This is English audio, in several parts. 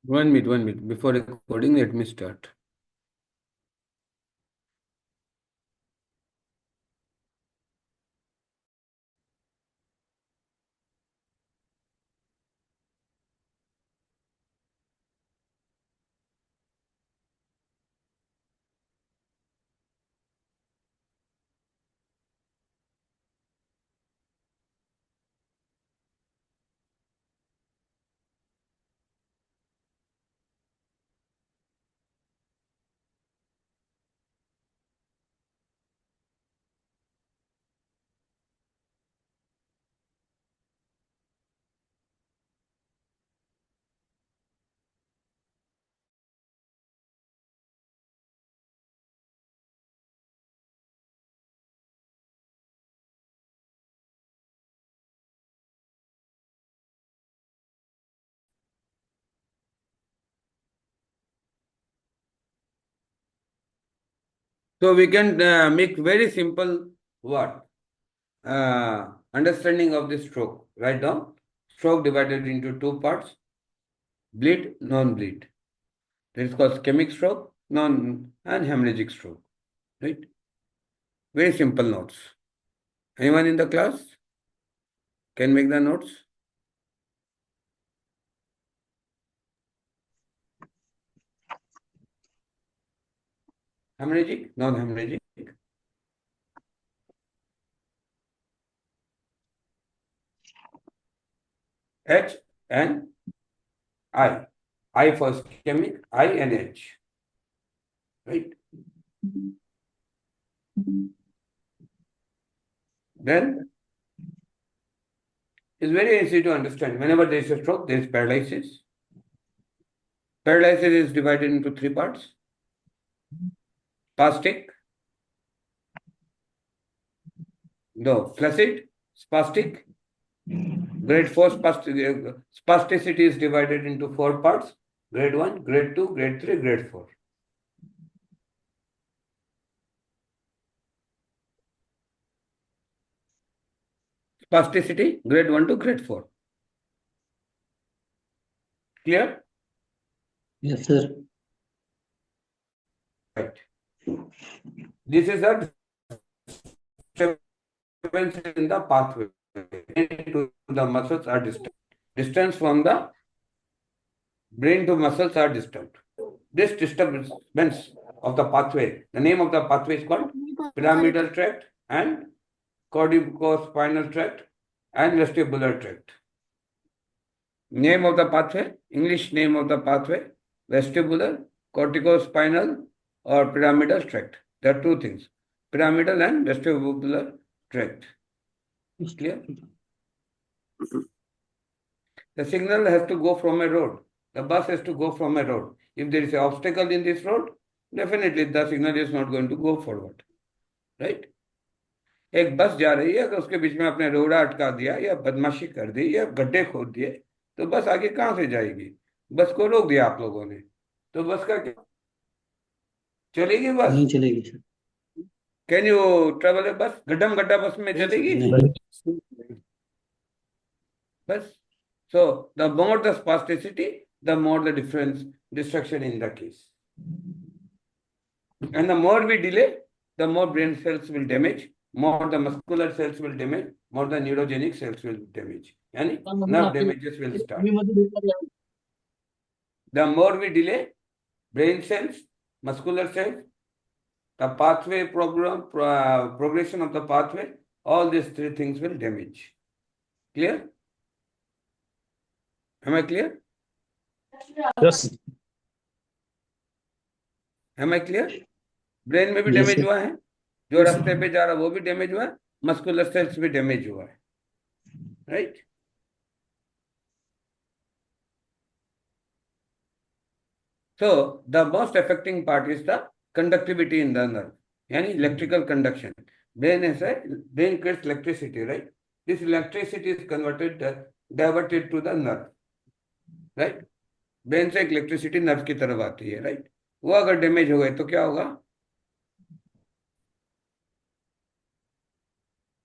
One minute. Before recording, let me start. So we can make very simple what? Understanding of the stroke. Write down. Stroke divided into two parts. Bleed, non-bleed. That is called ischemic stroke, non and hemorrhagic stroke. Right? Very simple notes. Anyone in the class can make the notes? Hemorrhagic, non-hemorrhagic. H and I. I for ischemic, I and H. Right? Then it's very easy to understand. Whenever there is a stroke, there is paralysis. Paralysis is divided into three parts. Spastic, no, flaccid, spastic. Grade 4 spasticity is divided into four parts. Grade 1, grade 2, grade 3, grade 4. Spasticity, grade 1 to grade 4. Clear? Yes, sir. Right. This is a disturbance in the pathway. To the muscles are distant. Distance from the brain to muscles are distant. This disturbance of the pathway, the name of the pathway is called pyramidal tract and corticospinal tract and vestibular tract. Name of the pathway, English name of the pathway, vestibular, corticospinal or pyramidal tract. There are two things, pyramidal and vestibular tract. Clear? The signal has to go from a road. The bus has to go from a road. If there is an obstacle in this road, definitely the signal is not going to go forward. Right? एक बस जा रही है, अगर उसके बीच में आपने रोड़ा अटका दिया या बदमाशी कर दी या गड्ढे खोद दिए तो बस आगे कहाँ से जाएगी? बस को रोक दिया आप लोगों ने, तो बस का क्या चलेगी बस? नहीं चलेगी सर। कैन यू ट्रेवल ए बस? गड्ढम गड्ढा बस में चलेगी? नहीं। बस. So the more the spasticity, the more the difference destruction in the case. And the more we delay, the more brain cells will damage, more the muscular cells will damage, more the neurogenic cells will damage. And nerve damages will start. The more we delay, brain cells, muscular cells, the pathway progression of the pathway, all these three things will damage. Clear? Am I clear? Yes. Am I clear? Brain में भी Yes, damage sir. हुआ है, जो रास्ते पे जा रहा है वो भी डैमेज हुआ है, मस्कुलर सेल्स भी डैमेज हुआ है. Right? So the most affecting part is the conductivity in the nerve, yani electrical conduction. Brain creates electricity, right? This electricity is diverted to the nerve, right? Brain से electricity nerve की तरफ आती है, right? वो अगर damage हो गए तो क्या होगा?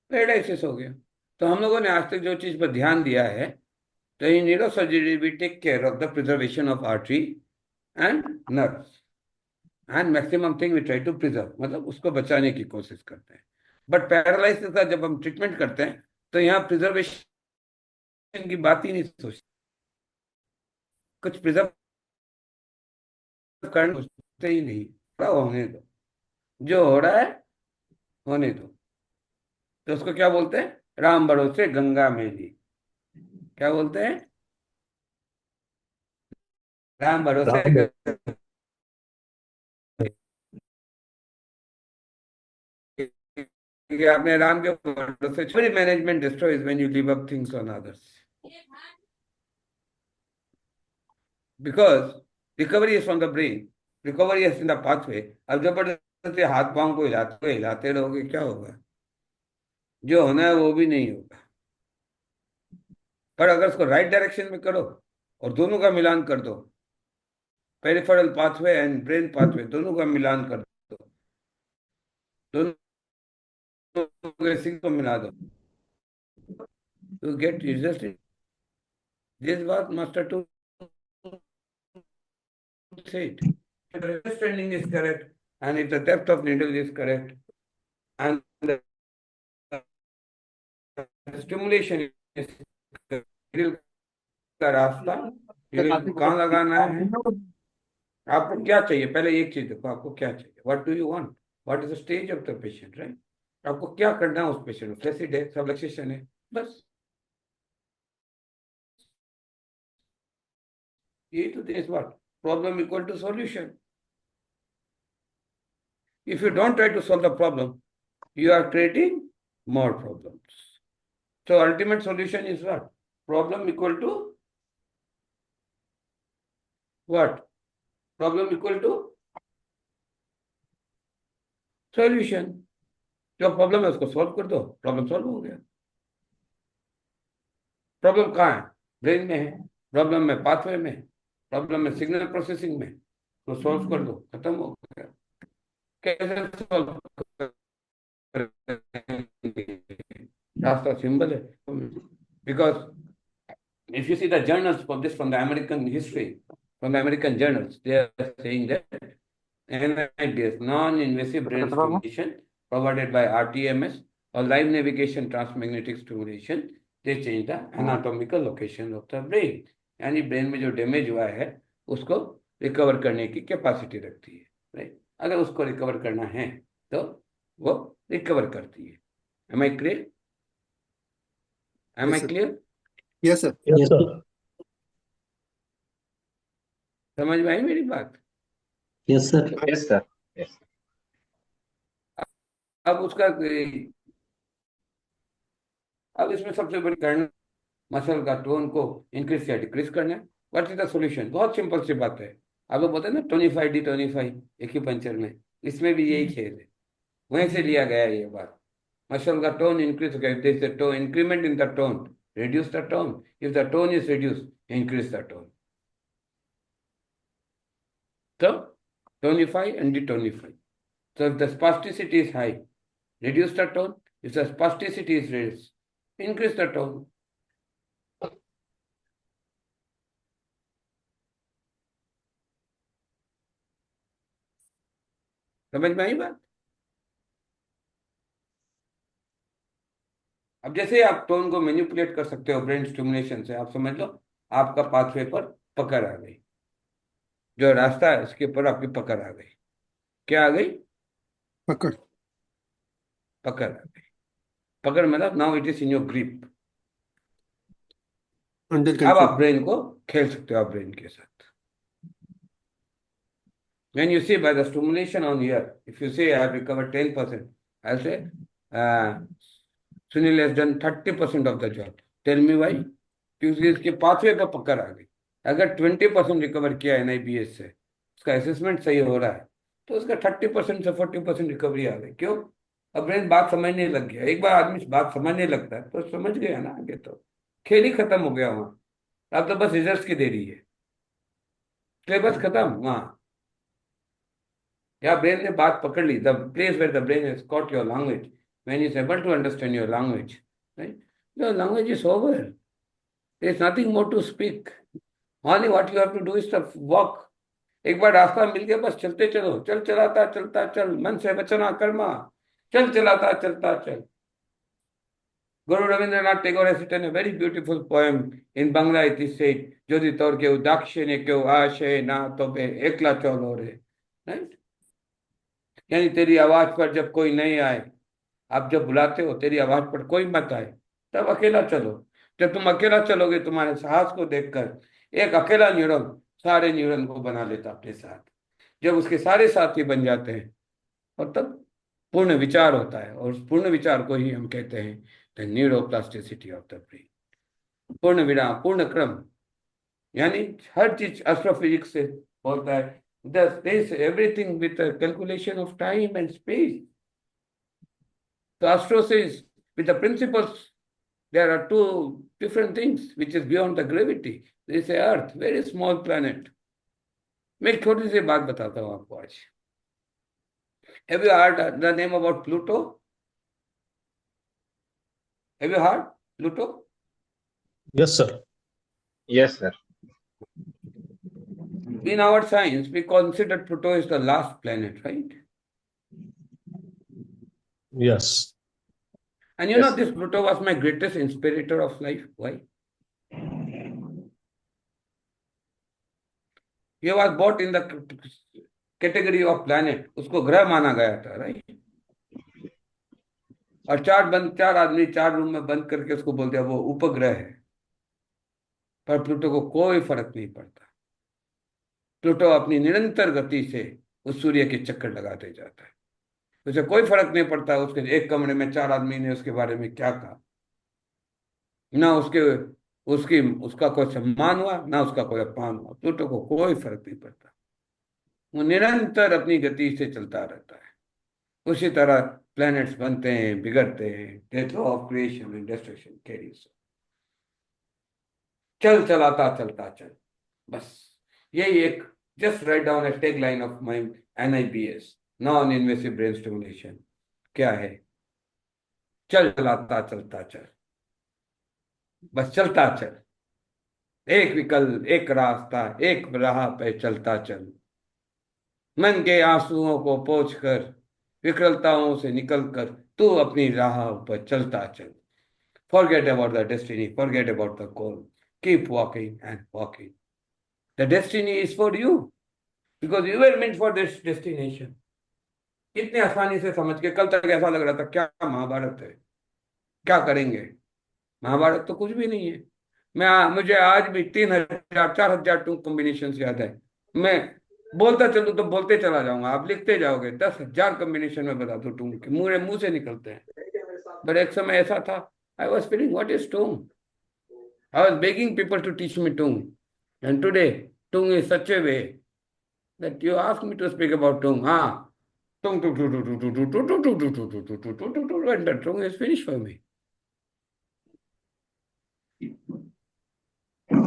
पैरालिसिस हो गया. तो हम लोगों ने आज तक जो चीज पर ध्यान दिया है So in neurosurgery, we take care of the preservation of artery and nerves. And maximum thing we try to preserve, मतलब उसको बचाने की कोशिश करते हैं. बट पैरालिसिस का जब हम ट्रीटमेंट करते हैं तो यहाँ प्रिजर्वेशन की बात ही नहीं सोचते. कुछ प्रिजर्व करना सोचते ही नहीं. होने दो, जो हो रहा है होने दो. तो उसको क्या बोलते हैं? राम भरोसे गंगा मैली. क्या बोलते हैं? राम भरोसे राम क्योंकि आपने राम के भरोसे छोड़ी. Management destroys when you leave up things on others, because recovery is from the brain, recovery is in the pathway. अब जबरदस्ती हाथ पांव को हिलाते रहोगे, क्या होगा? जो होना है वो भी नहीं होगा. पर अगर उसको राइट डायरेक्शन में करो और दोनों का मिलान कर दो, peripheral pathway and brain pathway दोनों का मिलान कर दो, दोनों के सिंक को मिला दो, to get results. This was master to say it. If the understanding is correct, and if the depth of needle is correct, and the stimulation is needle का रास्ता, needle कहाँ लगाना है, आपको क्या चाहिए? पहले एक चीज देखो, आपको क्या चाहिए. What do you want? What is the stage of the patient, right? आपको क्या करना है उस पेशेंट को? फ्लैसिड है, सबलक्सेशन है, बस. ये तो is what? Problem equal to solution. If you don't try to solve the problem, you are creating more problems. So ultimate solution is what? Problem equal to what? Problem equal to solution. जो problem है उसको solve कर दो, problem solve हो गया. Problem कहाँ है? Brain में है. प्रॉब्लम में पाथवे में, प्रॉब्लम में सिग्नल प्रोसेसिंग में, तो सॉल्व कर दो, खत्म हो गया. कैसे सॉल्व रास्ता सिंबल है. Because if you see the journals published from the American history, from the American journals, they are saying that NIBS, non-invasive brain stimulation provided by RTMS or live navigation transmagnetic stimulation, they change the anatomical location of the brain. यानी brain में जो damage हुआ है उसको recover करने की capacity रखती है, राइट. अगर उसको रिकवर करना है तो वो रिकवर करती है. Am I clear? Am I clear? Yes, sir. Yes, sir. समझ में आई मेरी बात? Yes, sir. Yes, sir. Yes. अब उसका अब इसमें सबसे बड़ी कारण मसल का टोन को इंक्रीज या डिक्रीज करना है. What is the solution? बहुत सिंपल सी बात है. आप लोग बोलते हैं ना टोनिफाई डी टोनिफाई एक्यूपंक्चर में, इसमें भी यही खेल है. वहीं से लिया गया है ये बात. मसल का टोन इंक्रीज हो गया, tone increment in the tone, reduce the tone. If the tone is reduced, increase the tone. So, tonify and detonify. So, if the spasticity is high, reduce the tone. If the spasticity is raised, increase the tone. समझ में आई बात? अब जैसे आप tone को manipulate कर सकते हो ब्रेन स्टिमुलेशन से, आप समझ लो आपका पाथवे पर पकड़ आ गई, जो रास्ता है उसके ऊपर आपकी पकड़ आ गई. क्या आ गई? पकड़. पकड़ आ गई. पकड़ मतलब now it is in your grip. Under अब control. आप ब्रेन को खेल सकते हो, आप ब्रेन के साथ. When you see by the stimulation on here, if you say I have recovered 10%, I'll say Sunil has done 30% of the job. Tell me why? क्योंकि इसके पाथवे पर पकड़ आ गई. अगर 20% रिकवर किया NIBS से, उसका असेसमेंट सही हो रहा है, तो उसका 30% से 40% रिकवरी आ गई. क्यों? अब ब्रेन बात समझने लग गया. एक बार आदमी बात समझने लगता है तो समझ गया ना, आगे तो खेल ही खत्म हो गया वहां. अब तो बस रिजल्ट की देरी है, सिलेबस खत्म वहां. या ब्रेन ने बात पकड़ ली. The place where the brain has caught your language, when is able to understand your language, right? Your language is over. There is nothing more to speak. Only what you have to do is to walk. एक बार रास्ता मिल गया, बस चलते चलो, चल चलाता चलता चल, मन से वचना कर्मा, चल चलाता चलता चल. Guru Rabindranath Tagore has written a very beautiful poem in Bangla. It is said, "Jodi tor keu dakshe ne keu ashe na tobe ekla cholo re." Right? यानी तेरी आवाज पर जब कोई नहीं आए, आप जब बुलाते हो तेरी आवाज पर कोई मत आए, तब अकेला चलो. जब तुम अकेला चलोगे, तुम्हारे साहस को देखकर एक अकेला न्यूरॉन सारे न्यूरॉन को बना लेता अपने साथ. जब उसके सारे साथी बन जाते हैं, और तब पूर्ण विचार होता है, और उस पूर्ण विचार को ही हम कहते हैं the neuroplasticity of the brain. पूर्ण विराम, पूर्ण क्रम, यानी हर चीज एस्ट्रोफिजिक्स से बोलता है. This everything with a calculation of time and space. So Astro says, with the principles, there are two different things which is beyond the gravity. There is a Earth, very small planet. मैं एक छोटी सी बात बताता हूँ आपको आज. Have you heard the name about Pluto? Have you heard Pluto? Yes, sir. Yes, sir. In our science, we consider Pluto is the last planet, right? Yes. And you know, Yes. this Pluto was my greatest inspirator of life. Why? He was brought in the category of planet. उसको ग्रह माना गया था, right? और चार आदमी 4 room में बंद करके उसको बोल दिया वो उपग्रह है. पर प्लूटो को कोई फर्क नहीं पड़ता. प्लूटो अपनी निरंतर गति से उस सूर्य के चक्कर लगाते जाता है. उसे कोई फर्क नहीं पड़ता उसके एक कमरे में 4 आदमी ने उसके बारे में क्या कहा. ना उसका कोई सम्मान हुआ, ना उसका कोई अपमान हुआ. प्लूटो को कोई फर्क नहीं पड़ता. वो निरंतर अपनी गति से चलता रहता है. उसी तरह प्लैनेट्स बनते हैं, बिगड़ते हैं. Death of creation and destruction carries. चल चलाता चलता चल. बस यही एक, just write down A tag line of my NIBS, non invasive brain stimulation. क्या है? चल चलाता चलता चल. बस चलता चल. एक विकल्प, एक रास्ता, एक राह पे चलता चल. मन के आंसुओं को पोंछ कर, विकलताओं से निकल कर तू अपनी राह पर चलता चल. Forget about the destiny, forget about the goal. Keep walking and walking. The destiny is for you because you were meant for this destination. इतने आसानी से समझ के, कल तक ऐसा लग रहा था क्या महाभारत है, क्या करेंगे. महाभारत तो कुछ भी नहीं है. मुझे आज भी 3000 4000 टू कॉम्बिनेशन याद है. मैं बोलता चलूं तो बोलते चला जाऊंगा, आप लिखते जाओगे. 10,000 कॉम्बिनेशन में बता दो टूंग के, मुंह मुंह से निकलते हैं. बट एक समय ऐसा था, I was feeling what is Tung. I was begging people to teach me Tung. And today, Tung is such a way that you ask me to speak about Tung. Tung, tung, tung, tung, tung, tung, tung, tung, tung, tung, tung, tung, tung, tung, tung, tung, tung, and the Tung is finished for me.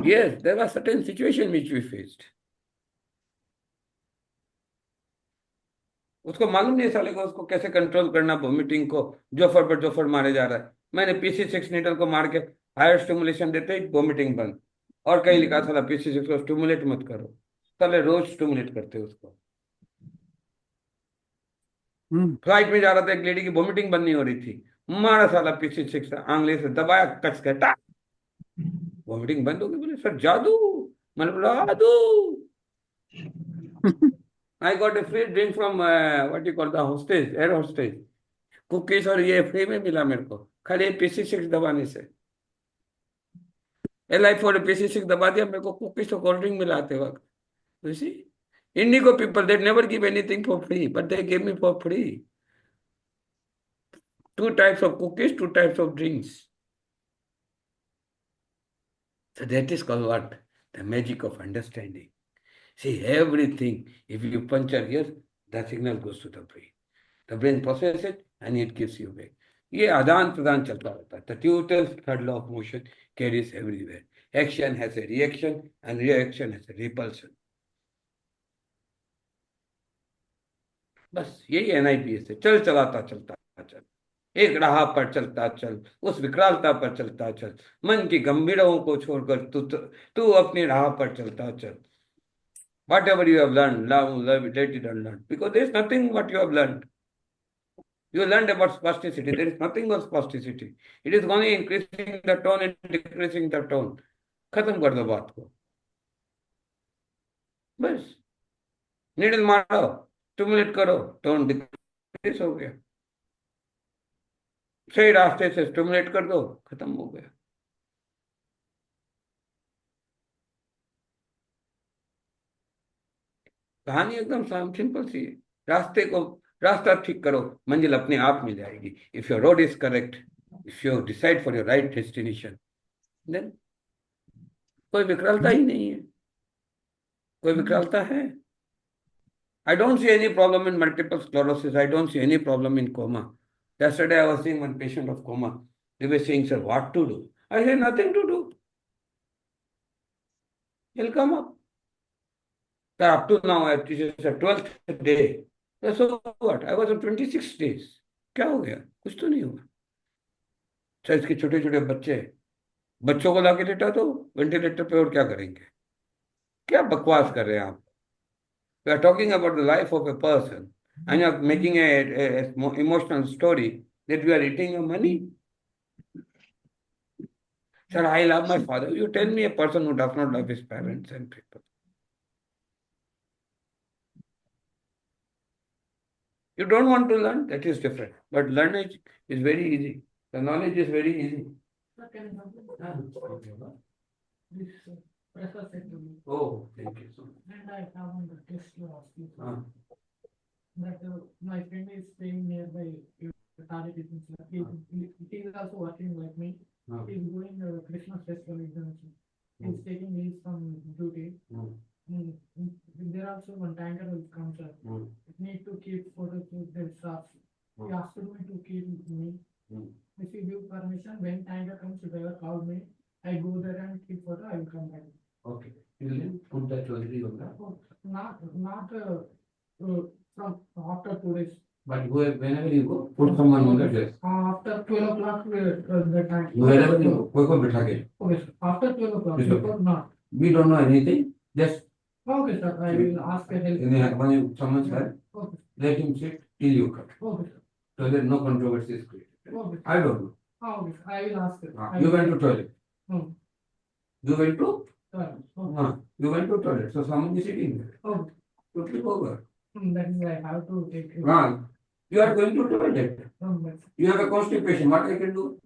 Yes, there was certain situation which we faced. उसको मालूम नहीं साले को उसको कैसे control करना. Vomiting को जोफर पर जोफर मारे जा रहा है. मैंने PC6 नीडल को मार के हायर स्टिमुलेशन देते ही वोमिटिंग बंद. और कहीं लिखा था PC6 को स्टिमुलेट मत करो. साले रोज स्टिमुलेट करते उसको. फ्लाइट में जा रहा था, एक लेडी की वोमिटिंग बंद नहीं हो रही थी. मारा साला PC6 आंगली से दबाया, कस के टा, वोमिटिंग बंद हो गई. बोले सर जादू. मैंने बोला जादू. I got a free drink from what you call the hostage, air hostage. Cookies और ये फ्री में मिला मेरे को, खाली PC6 दबाने से. LI4 PC6 दबा दिया, मेरे को कुकीज और कोल्ड ड्रिंक मिलाते वक्त. You see, Indigo people, they never give anything for free, but they gave me for free. 2 types of cookies, 2 types of drinks. So that is called what? The magic of understanding. See, everything, if you puncture here, the signal goes to the brain. The brain processes it and it gives you back. ये आदान प्रदान चलता रहता है. The Newton's third law of motion carries everywhere. Action has a reaction and reaction has a repulsion. बस यही NIBS है. चल चलाता चलता चल. एक राह पर चलता चल, उस विकरालता पर चलता चल, मन की गंभीरों को छोड़कर तू अपनी राह पर चलता चल. Whatever you have learned, love it, let it unlearn. Because there is nothing what you have learned. You learned about spasticity. There is nothing but spasticity. It is only increasing the tone and decreasing the tone. खत्म कर दो बात को. बस needle मारो, stimulate करो, tone decrease हो गया. सही रास्ते से स्टिमुलेट कर दो, खत्म हो गया. कहानी एकदम सिंपल सी है. रास्ता ठीक करो, मंजिल अपने आप मिल जाएगी. If your road is correct, if you decide for your right destination, then कोई विकरालता ही नहीं है. कोई विकरालता है? I don't see any problem in multiple sclerosis. I don't see any problem in coma. Yesterday I was seeing one patient of coma. They were saying, sir, what to do? I said, nothing to do. He'll come up. Up to now, this is the 12th day. So what? I was on 26 days. क्या हो गया? कुछ तो नहीं हुआ. अच्छा, इसके छोटे छोटे बच्चों को लाके लेटा दो वेंटिलेटर पे, और क्या करेंगे? क्या बकवास कर रहे हैं आप? We are talking about the life of a person, and you are making a emotional story that we are eating your money. Sir, I love my father. You tell me a person who does not love his parents and people. You don't want to learn, that is different. But learning is very easy. The knowledge is very easy. Professor said to me, Oh, thank you so much. and I have on the test to ask you that my friend is staying nearby Tari Teaching Center. He is also working like me. He is doing Christmas festival examination. He is taking leave from duty. There also one tanker will come, sir. It need to keep photos with their staff. He asked me to keep with me. If you give permission, when tanker comes, driver call me. I go there and keep photo. I will come back. Okay. You will put that jewelry on that. Not from after 2 days. But whenever you go, put someone on the dress. After 12 o'clock, the time. Wherever you go, कोई को बिठा के. Okay, sir. After 12 o'clock, Yes, sir. before not. We don't know anything. Just Okay, sir. I will ask a help. when someone's there, Okay, let him sit till you cut. okay, sir. So that no controversy is created. Okay, sir. I don't know. Okay, sir. I will ask it. You went to toilet. Hmm. You went to? Okay. You went to toilet. So someone is sitting there. Okay. You flip over. That is I have to take it. You are going to toilet. That's- You have a constipation. What I can do?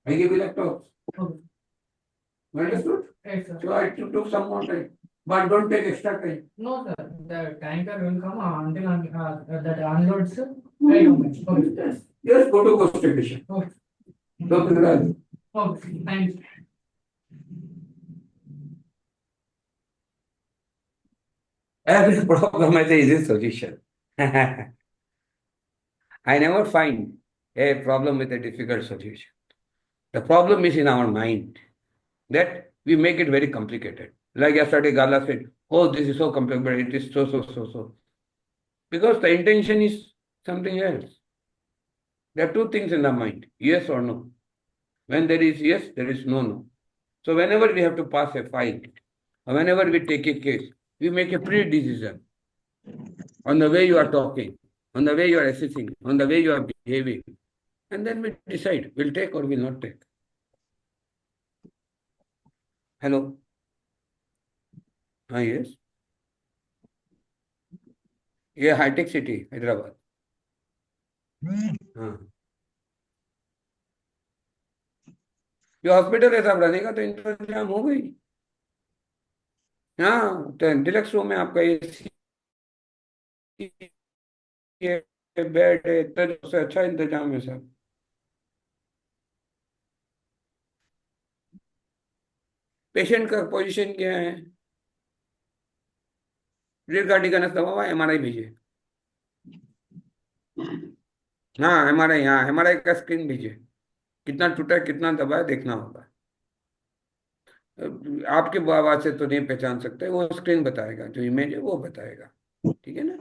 I give you laptops. Okay. You understood? Yes, sir. So I took some more time. But don't take extra time. No, sir. The tanker will come until that unloads. I don't mind. Okay. Just go to constipation. Okay. Don't be glad. Okay. Thanks. Every problem has an easy solution. I never find a problem with a difficult solution. The problem is in our mind that we make it very complicated. Like yesterday, Gala said, oh, this is so complicated, it is so. Because the intention is something else. There are two things in the mind, yes or no. When there is yes, there is no. So whenever we have to pass a file, or whenever we take a case, we make a pre-decision on the way you are talking, on the way you are assessing, on the way you are behaving. And then we decide, we'll take or will not take. Hello? Yes. Yeah, high-tech city, Hyderabad. ये hospital है साहब, रहने का तो इंतजाम हो गई. हाँ, तो डिलक्स रूम में आपका एसी बेड है, इतना से अच्छा इंतजाम है साहब. पेशेंट का पोजीशन क्या है? रीढ़ का टिकाना दबा, एमआरआई भेजिए. हाँ, एमआरआई, हाँ एमआरआई का स्क्रीन भेजिए. कितना टूटा है, कितना दबा है, देखना होगा. आपके आवाज से तो नहीं पहचान सकते, वो स्क्रीन बताएगा, जो इमेज है वो बताएगा. ठीक है ना?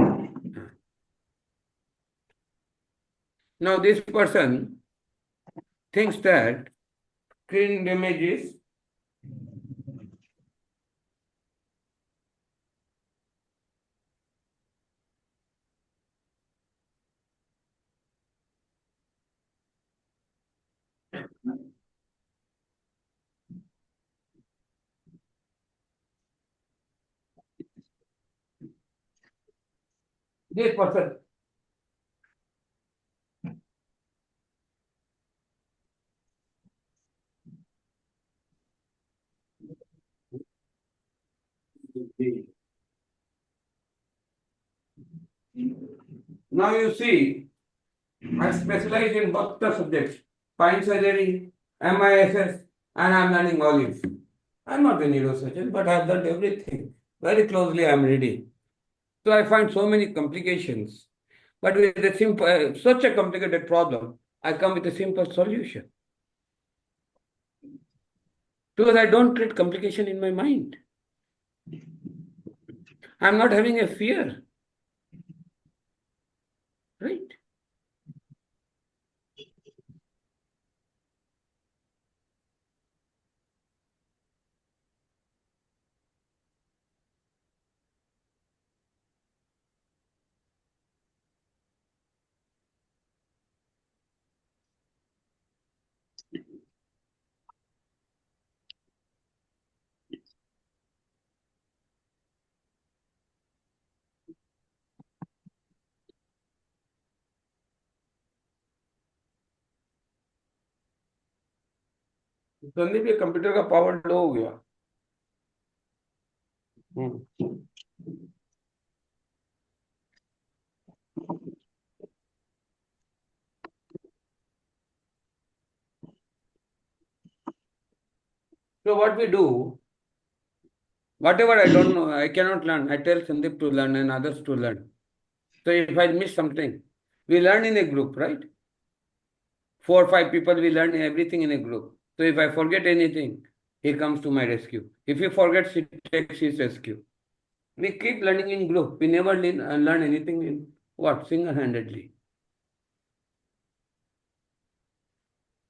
हाँ. Now this person thinks that screen image is this person. Now you see, I specialize in both the subjects, fine surgery, MISS, and I'm learning olives. I'm not a neurosurgeon, but I've learned everything. Very closely, I'm reading. So I find so many complications. But with a simple, such a complicated problem, I come with a simple solution. Because I don't treat complication in my mind. I'm not having a fear. Right? Sandeep ये computer का power लो हो गया. So what we do, whatever I don't know, I cannot learn. I tell Sandeep to learn and others to learn. So if I miss something, we learn in a group, right? 4 or 5 people, we learn everything in a group. So if I forget anything, he comes to my rescue. If he forgets, he takes his rescue. We keep learning in group. We never learn anything in what? Single-handedly.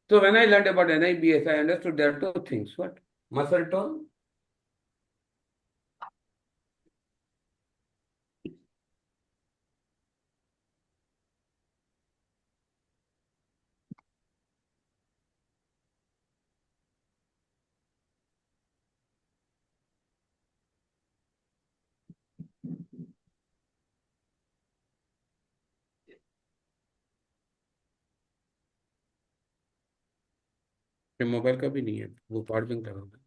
So when I learned about NIBS, I understood there are two things. What? Muscle tone ये mobile का भी नहीं है, वो power bank लगा हुआ है.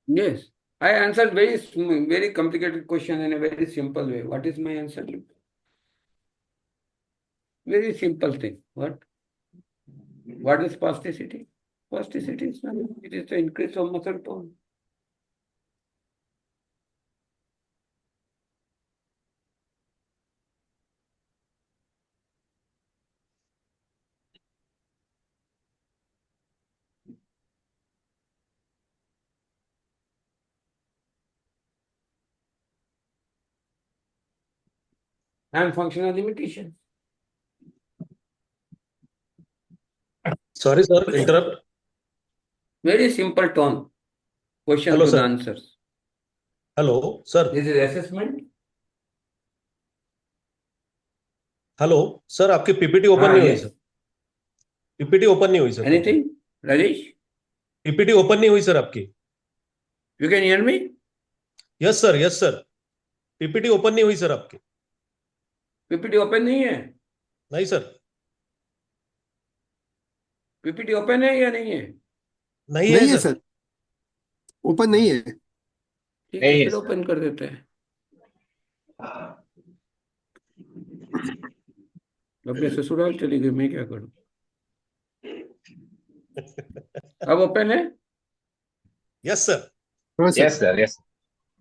Yes, I answered very complicated question in a very simple way. What is my answer? Very simple thing. What? What is spasticity? Spasticity is nothing. It is the increase of muscle tone. And functional limitation. Sorry, sir. Interrupt. Very simple tone. Question Hello, to the sir. answers. Hello, sir. This is assessment. Hello sir, आपकी PPT open नहीं हुई Yes. Sir. PPT open नहीं हुई sir. Anything? Rajesh? PPT open नहीं हुई sir आपकी. You can hear me? Yes sir, yes sir. PPT open नहीं हुई सर आपकी. PPT ओपन नहीं है. नहीं सर. PPT ओपन है या नहीं है? नहीं नहीं है है सर. सर, ओपन नहीं है. ठीक है, फिर ओपन कर देते हैं. अपने ससुराल चली गई, मैं क्या करूं? अब ओपन है? Yes sir. हाँ सर। Yes, sir. Yes.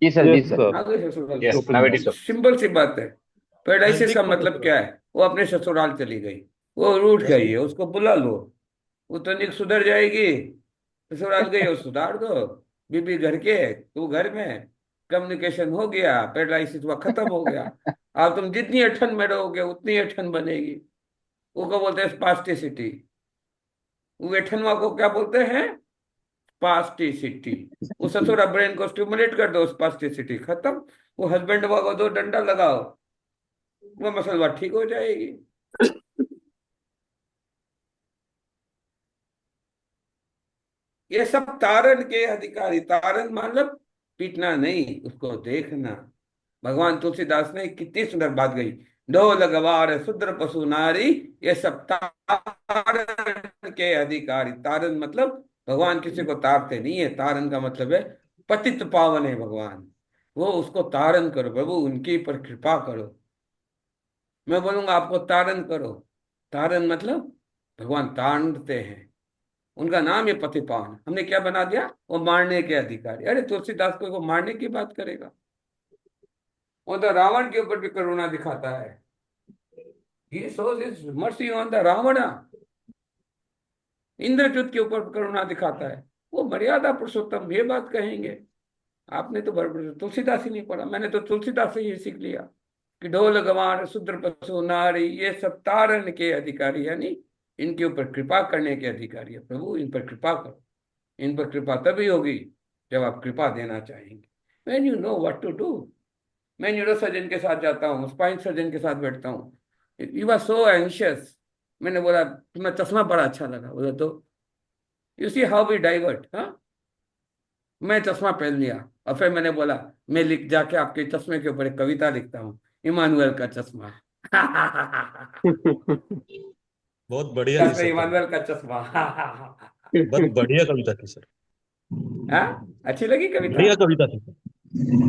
जी सर, जी यस सर. सर। आ गई ससुराल Yes, से। now it is open. Simple सी बात है। पैरालिसिस नजदीक का में मतलब ससुराल। क्या है? वो अपने ससुराल चली गई, वो रूठ गई है, नजदीक। उसको बुला लो। वो तनिक सुधर जाएगी। ससुराल गई, वो सुधार दो। बीबी घर के, तू घर में। कम्युनिकेशन हो गया, पैरालिसिस हुआ, खत्म हो गया। अब तुम जितनी अठन में रहोगे उतनी अठन बनेगी। वो को बोलते हैं स्पास्टिसिटी। वो अठनवा को क्या बोलते हैं? स्पास्टिसिटी। वो ससुरा ब्रेन को स्टिमुलेट कर दो, स्पास्टिसिटी खत्म। वो हस्बैंड को दो डंडा लगाओ, वो मसलवा ठीक हो जाएगी। ये सब तारण के अधिकारी। तारण मतलब पीटना नहीं, उसको देखना। भगवान तुलसीदास ने कितनी सुंदर बात गई। ढोल गवार शूद्र पशु नारी, ये सब तारण के अधिकारी। तारण मतलब भगवान किसी को तारते नहीं है। तारण का मतलब है पतित पावन है भगवान। वो उसको तारण करो प्रभु, उनकी पर कृपा करो। मैं बोलूंगा आपको तारण करो। तारण मतलब भगवान ताड़ते हैं। उनका नाम है पति पावन। हमने क्या बना दिया? वो मारने के अधिकारी। अरे तुलसीदास को वो मारने की बात करेगा? वो तो रावण के ऊपर भी करुणा दिखाता है। He shows his mercy on the Ravan. Indrajit के ऊपर करुणा दिखाता है। वो मर्यादा पुरुषोत्तम, ये बात कहेंगे। आपने तो तुलसीदास ही नहीं पढ़ा। मैंने तो तुलसीदास से ही सीख लिया कि ढोल गवार शूद्र पशु नारी, ये सब तारण के अधिकारी, यानी इनके ऊपर कृपा करने के अधिकारी है। प्रभु इन पर कृपा करो। इन पर कृपा तभी होगी जब आप कृपा देना चाहेंगे। When you know what to do। मैं न्यूरो सर्जन के साथ जाता हूँ, स्पाइन सर्जन के साथ बैठता हूँ। You are so anxious. मैंने बोला तुम्हें चश्मा बड़ा अच्छा लगा। बोला तो you see how we divert. हाँ, मैं चश्मा पहन लिया और फिर मैंने बोला मैं लिख जाके आपके चश्मे के ऊपर एक कविता लिखता हूँ, इमानुएल का चश्मा। बहुत बढ़िया थी सर कविता। इमानुएल का चश्मा। बहुत बढ़िया कविता थी सर। हाँ, अच्छी लगी कविता? बढ़िया कविता थी सर।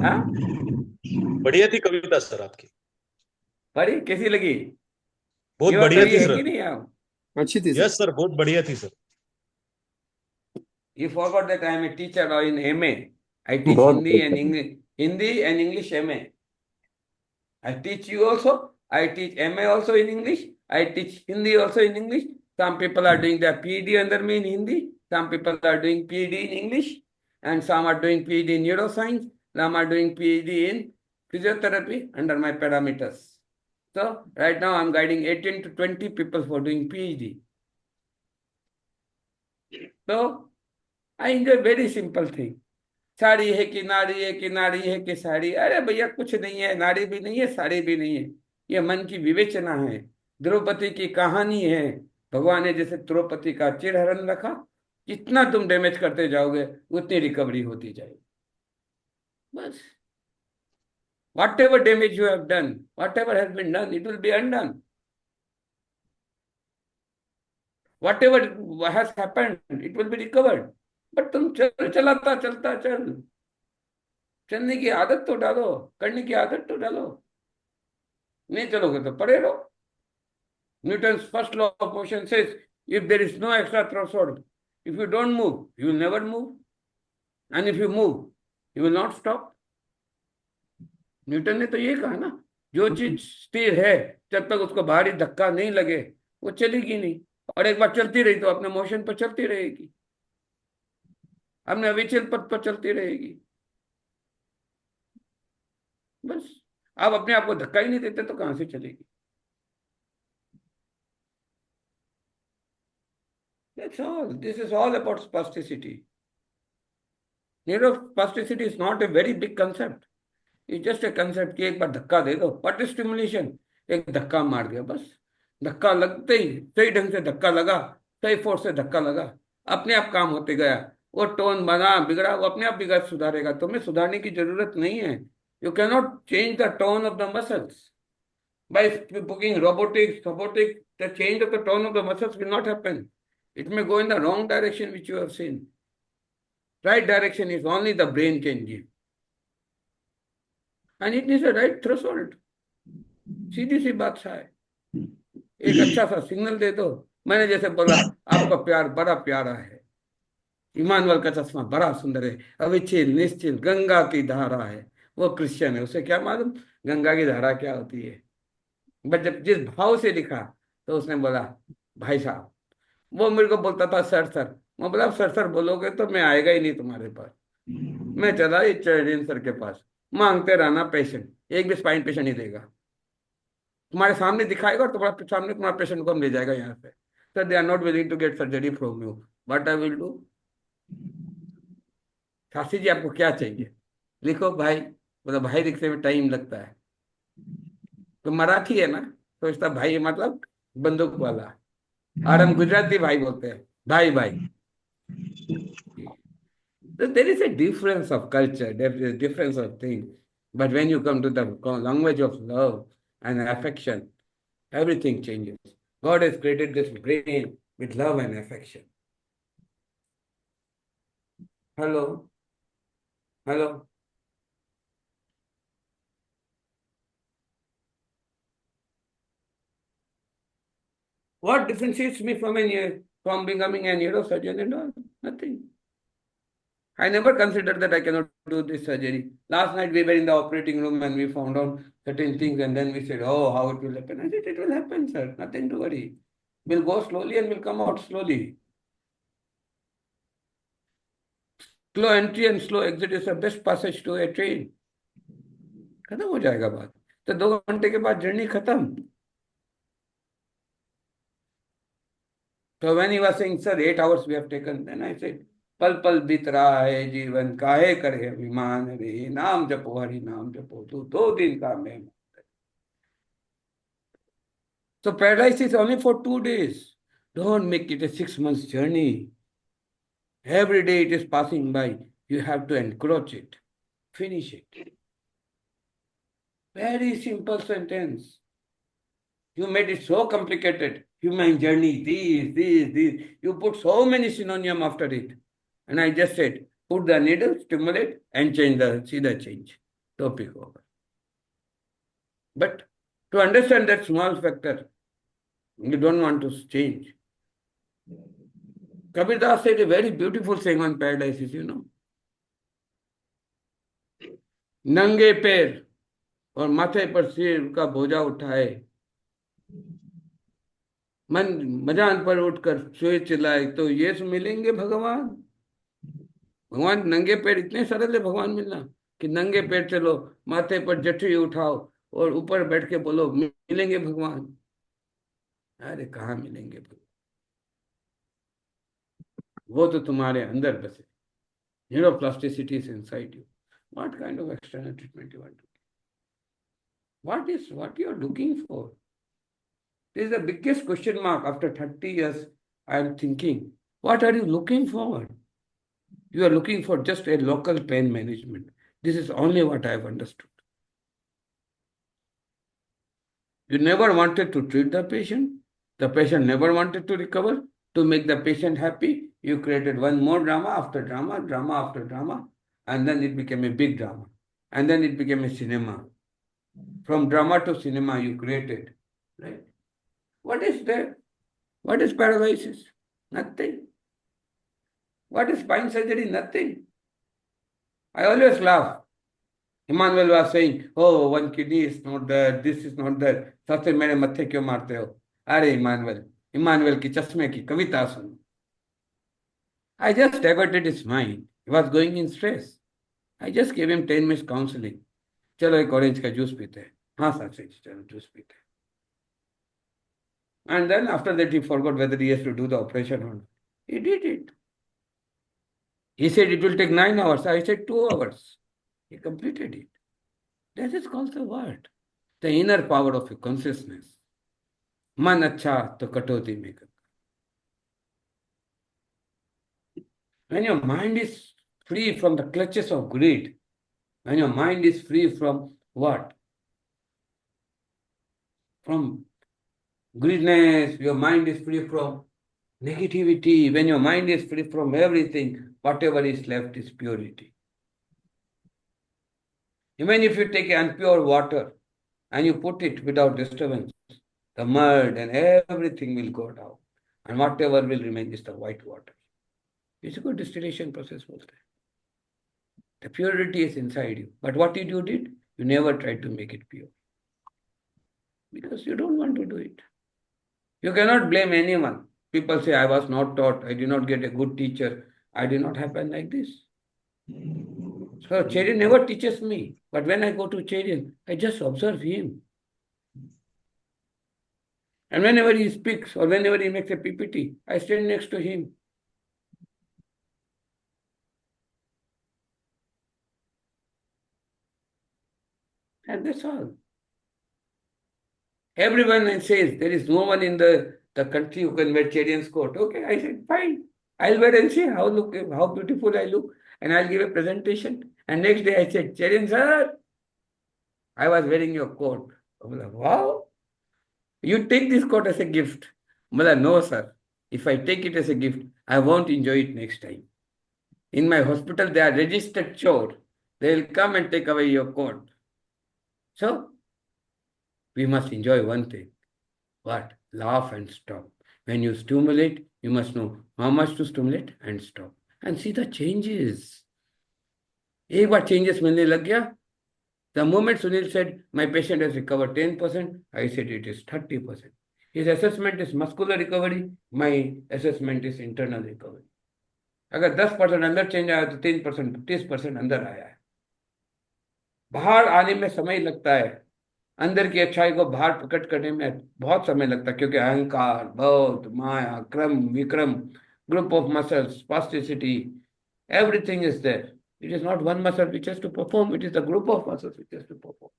हाँ, बढ़िया थी कविता सर आपकी। बड़ी कैसी लगी? बहुत ये बात बढ़िया तो थी ये है सर। कि नहीं आप? अच्छी थी सर। यस सर, बहुत बढ़िया थी sir. You forgot that I am a teacher in MA. I teach बहुत Hindi and English, Hindi and English MA. I teach you also. I teach MA also in English. I teach Hindi also in English. Some people are doing their PhD under me in Hindi. Some people are doing PhD in English, and some are doing PhD in neuroscience. Some are doing PhD in physiotherapy under my parameters. So right now I'm guiding 18 to 20 people for doing PhD. So I enjoy very simple thing. Sari है कि नारी है कि नारी है कि साड़ी? अरे भैया कुछ नहीं है, नारी भी नहीं है, साड़ी भी नहीं है। ये मन की विवेचना है। द्रौपदी की कहानी है। भगवान ने जैसे द्रौपदी का चिरहरण रखा, जितना तुम डैमेज करते जाओगे उतनी रिकवरी होती जाएगी। बस, whatever damage you have done, whatever has been done, it will be undone. Whatever has happened, it will be recovered. But तुम चलाता चलता चल। चलने की आदत तो डालो, करने की आदत तो डालो। नहीं चलोगे तो पड़े रहो। Newton's first law of motion says if there is no extra threshold, if you don't move you will never move, and if you move you will not stop. Newton ने तो ये कहा ना, जो चीज स्थिर है जब तक उसको भारी धक्का नहीं लगे वो चलेगी नहीं, और एक बार चलती रही तो अपने मोशन पर चलती रहेगी, अपने अविचल पथ पर चलती रहेगी। बस, आप अपने आप को धक्का ही नहीं देते तो कहां से चलेगी? That's all. This is all about spasticity. Neuroplasticity is not a very big concept. It's just a concept कि एक बार धक्का दे दो, पट स्टिमुलेशन, एक धक्का मार दिया बस। धक्का लगते ही सही ढंग से धक्का लगा, सही फोर्स से धक्का लगा, अपने आप काम होते गया। वो टोन बना बिगड़ा वो अपने आप बिगड़ सुधारेगा, तुम्हें सुधारने की जरूरत नहीं है। You can not change the tone of the muscles by booking robotics, the change of the tone of the muscles will not happen. It may go in the wrong direction which you have seen. Right direction is only the brain can give. And it needs a right threshold. सीधी सी बात है। एक अच्छा सा signal दे दो। मैंने जैसे बोला आपका प्यार बड़ा प्यारा है, इमानुएल का चश्मा बड़ा सुंदर है, अविच्छिन्न निश्चिल गंगा की धारा है। वो क्रिश्चियन है, उसे क्या मालूम गंगा की धारा क्या होती है। बट जब जिस भाव से लिखा तो उसने बोला भाई साहब, वो मेरे को बोलता था सर सर। मैं बोला सर सर बोलोगे तो मैं आएगा ही नहीं तुम्हारे पास। मैं चला चैडिन सर के पास, मांगते रहना पेशेंट, एक भी स्पाइन पेशेंट नहीं देगा। तुम्हारे सामने दिखाएगा और तुम्हारे सामने तुम्हारा पेशेंट को हम ले जाएगा यहाँ से। Sir they are not willing to get surgery from you, what I will do. Shastri ji आपको क्या चाहिए, लिखो भाई। बोला भाई लिखने में टाइम लगता है। तो मराठी है ना, तो इसका भाई मतलब बंदूक वाला, और हम गुजराती भाई बोलते हैं भाई भाई। So there is a difference of culture, there is a difference of things. But when you come to the language of love and affection, everything changes. God has created this brain with love and affection. Hello? Hello? What differentiates me from becoming a neurosurgeon and all? Nothing. I never considered that I cannot do this surgery. Last night we were in the operating room and we found out certain things, and then we said, oh, how it will happen. I said, it will happen, sir. Nothing to worry. We'll go slowly and we'll come out slowly. Slow entry and slow exit is the best passage to a train. खत्म हो जाएगा बात। तो 2 घंटे के बाद journey खत्म। So when he was saying, sir, 8 hours we have taken, then I said, पल पल बीत रहा है जीवन काहे करे अभिमान रे, नाम जपो हरि नाम जपो तू 2 दिन का मेहमान। So paradise is only for 2 days. Don't make it a 6 months journey. Every day it is passing by. You have to encroach it. Finish it. Very simple sentence. You made it so complicated. Human journey, these. You put so many synonyms after it. And I just said, put the needle, stimulate, and see the change. Topic over. But to understand that small factor, you don't want to change. Kabir Das said a very beautiful saying on paradise, you know. नंगे पैर और माथे पर सिर का बोझा उठाए, मन मजान पर उठकर सोए चिल्लाए तो ये मिलेंगे भगवान। भगवान नंगे पैर, इतने सरल है भगवान मिलना कि नंगे पैर चलो, माथे पर जठी उठाओ और ऊपर बैठ के बोलो मिलेंगे भगवान। अरे कहाँ मिलेंगे भगवान, वो तो तुम्हारे अंदर बसे। Neuroplasticity is inside you. What kind of external treatment you want to give? What you are looking for? This is the biggest question mark. After 30 years, I am thinking, what are you looking for? You are looking for just a local pain management. This is only what I have understood. You never wanted to treat the patient. The patient never wanted to recover. To make the patient happy, you created one more drama after drama, drama after drama, and then it became a big drama. And then it became a cinema. From drama to cinema you created, right? What is there? What is paralysis? Nothing. What is spine surgery? Nothing. I always laugh. Emmanuel was saying, oh, one kidney is not there, this is not there. सबसे मेरे मत्थे क्यों मारते हो? अरे Emmanuel की चश्मे की कविता सुनो। I just diverted his mind. He was going in stress. I just gave him 10 minutes counseling. चलो एक ऑरेंज का जूस पीते हैं। हाँ साक्षी जी, चलो जूस पीते हैं। And then after that he forgot whether he has to do the operation or not. He did it. He said it will take 9 hours. I said 2 hours. He completed it. That is called the what? The inner power of your consciousness. मन अच्छा तो कटौती में कर। When your mind is free from the clutches of greed, when your mind is free from what? From greediness, your mind is free from negativity. When your mind is free from everything, whatever is left is purity. Even if you take impure water and you put it without disturbance, the mud and everything will go down. And whatever will remain is the white water. It's a good distillation process, bolte hain. The purity is inside you. But what did? You never tried to make it pure. Because you don't want to do it. You cannot blame anyone. People say, I was not taught, I did not get a good teacher, I did not happen like this. So Cherin never teaches me. But when I go to Cherin, I just observe him. And whenever he speaks or whenever he makes a PPT, I stand next to him. And that's all. Everyone says there is no one in the country who can wear Cherian's coat. Okay, I said, fine. I'll wear and see how beautiful I look. And I'll give a presentation. And next day I said, Cherian sir, I was wearing your coat. I'm like, wow. You take this coat as a gift. Mother, no, sir. If I take it as a gift, I won't enjoy it next time. In my hospital, they are registered chore. They will come and take away your coat. So, we must enjoy one thing. What? Laugh and stop. When you stimulate, you must know how much to stimulate and stop. And see the changes. एक बार changes मिलने लग गया. The moment Sunil said, my patient has recovered 10%, I said it is 30%. His assessment is muscular recovery, my assessment is internal recovery. अगर 10% अंदर change आया तो 3%, 30% अंदर आया है. बाहर आने में समय लगता है. अंदर की अच्छाई को बाहर प्रकट करने में बहुत समय लगता है क्योंकि अहंकार, बोध, माया, क्रम, Vikram, group of muscles, spasticity, everything is there. It is not one muscle which has to perform, it is a group of muscles which has to perform.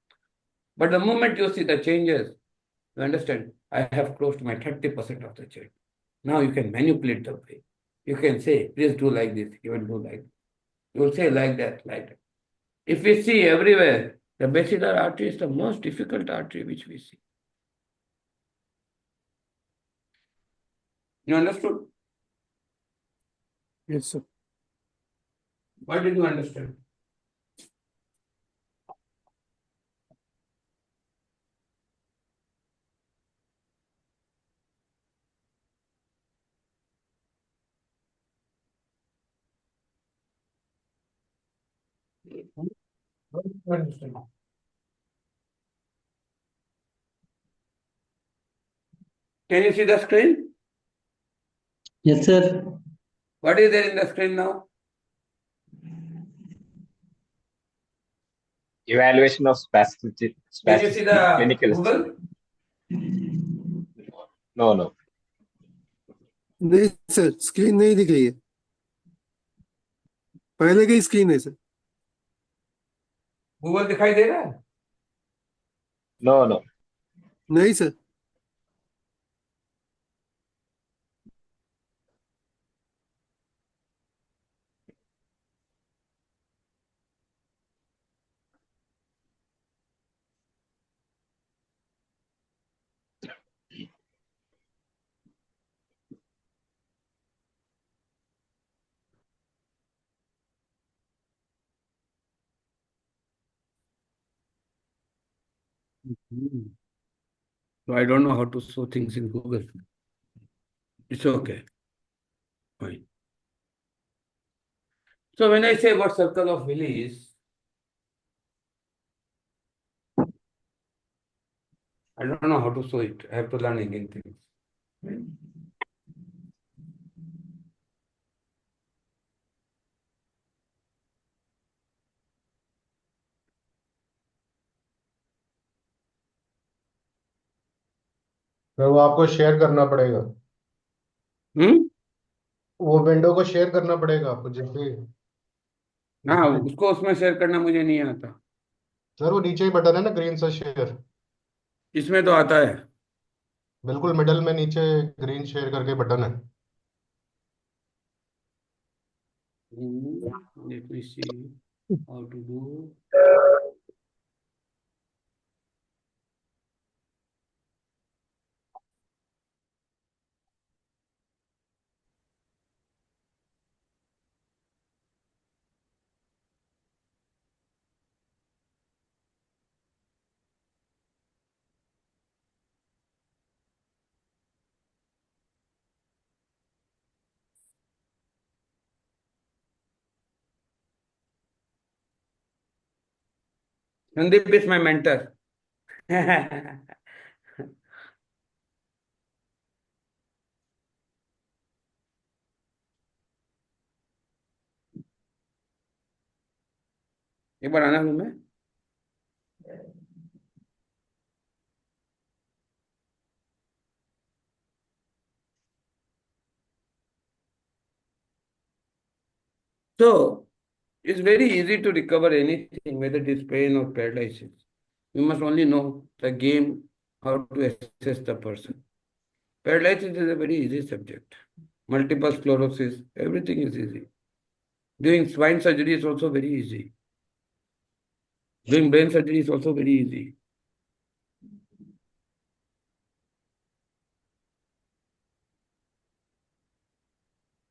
But the moment you see the changes, you understand, I have closed my 30% of the chain. Now you can manipulate the way. You can say, please do like this, you will do like this. You will say like that, like that. If we see everywhere, the basilar artery is the most difficult artery which we see. You understood? Yes, sir. What did you understand? What did you understand? Can you see the screen? Yes, sir. What is there in the screen now? Evaluation of spasticity, Can you see the clinical. Google? No, no. नहीं sir, screen नहीं दिख रही है. पहले की screen है sir. Google दिखाई दे रहा है? No, no. नहीं sir. So I don't know how to show things in Google. It's okay. Fine. So when I say what circle of Willis, I don't know how to show it. I have to learn again things. फिर वो आपको share करना पड़ेगा. वो window को share करना पड़ेगा आपको जैसे. हाँ, उसको उसमें शेयर करना मुझे नहीं आता. सर वो नीचे ही बटन है ना ग्रीन सा शेयर. इसमें तो आता है. बिल्कुल मिडल में नीचे ग्रीन शेयर करके बटन है. Let me see how to do. Sandeep is my mentor. एक बार आना रूम में. So it's very easy to recover anything, whether it is pain or paralysis. You must only know the game, how to assess the person. Paralysis is a very easy subject. Multiple sclerosis, everything is easy. Doing spine surgery is also very easy. Doing brain surgery is also very easy.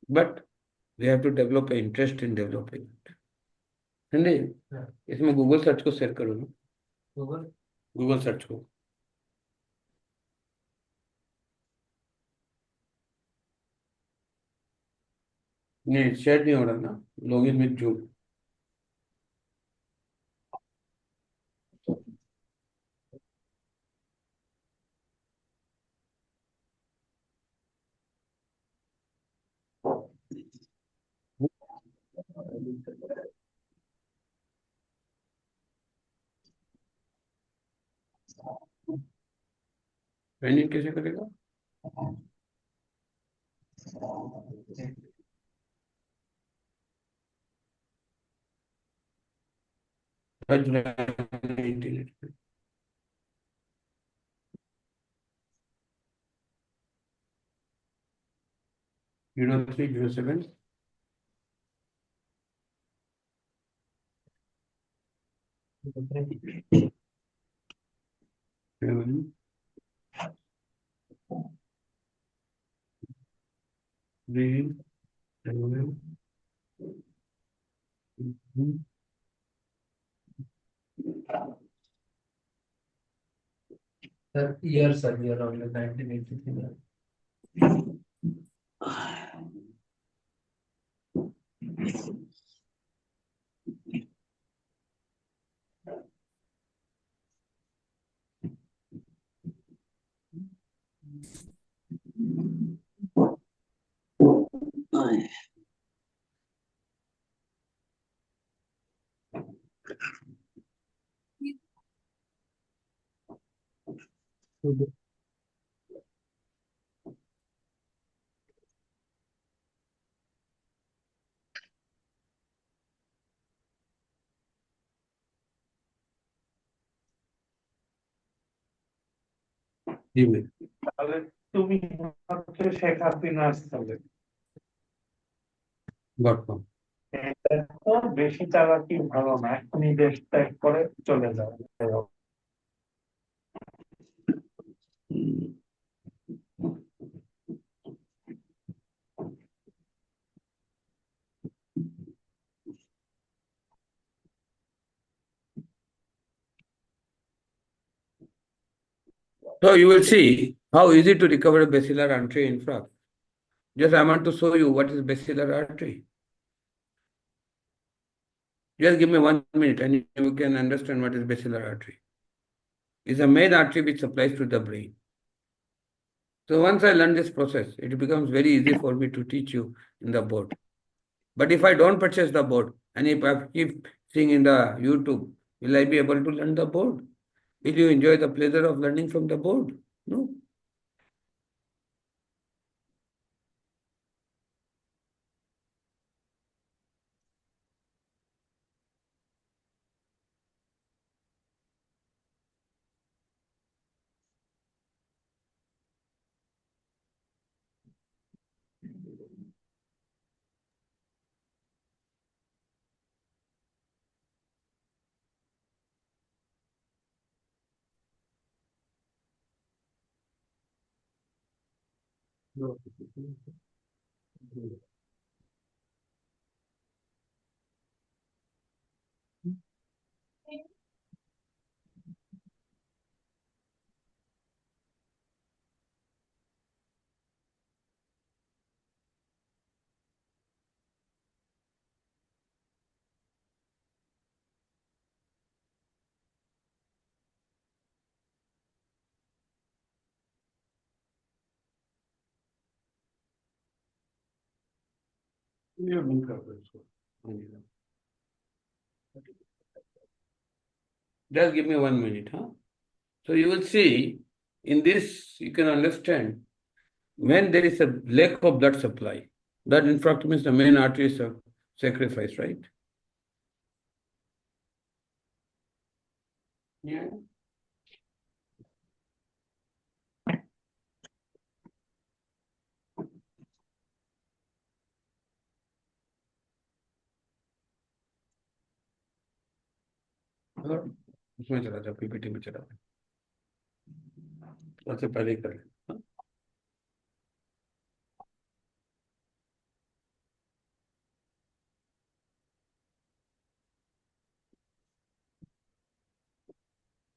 But we have to develop an interest in developing it. Sunday इसमें Google search को share करो ना. Google search को. नहीं share नहीं हो रहा ना. Login with zoom. ट्रेनिंग कैसे करेगा. सर्च इंटरनेट पे. 0307 7 3 7 Year only 1983. जी में. তাহলে তুমি হচ্ছে শেখ হাসিনা আসতে डॉट कॉम. দেখো বেশি চালাকি ভালো না, এখনই দেশ ত্যাগ করে চলে যাও. So you will see how easy to recover a basilar artery infarct. Just I want to show you what is basilar artery. Just give me 1 minute and you can understand what is basilar artery. It's a main artery which supplies to the brain. So once I learn this process, it becomes very easy for me to teach you in the board. But if I don't purchase the board and if I keep seeing in the YouTube, will I be able to learn the board? Will you enjoy the pleasure of learning from the board? No. ये बंद कर दो इसको. Just give me 1 minute, huh? So you will see in this you can understand when there is a lack of blood supply, blood infarct means the main arteries are sacrificed, right? Yeah. और उसमें चला जाओ, PPT में चला जाओ. सबसे पहले ही कर ले. हाँ?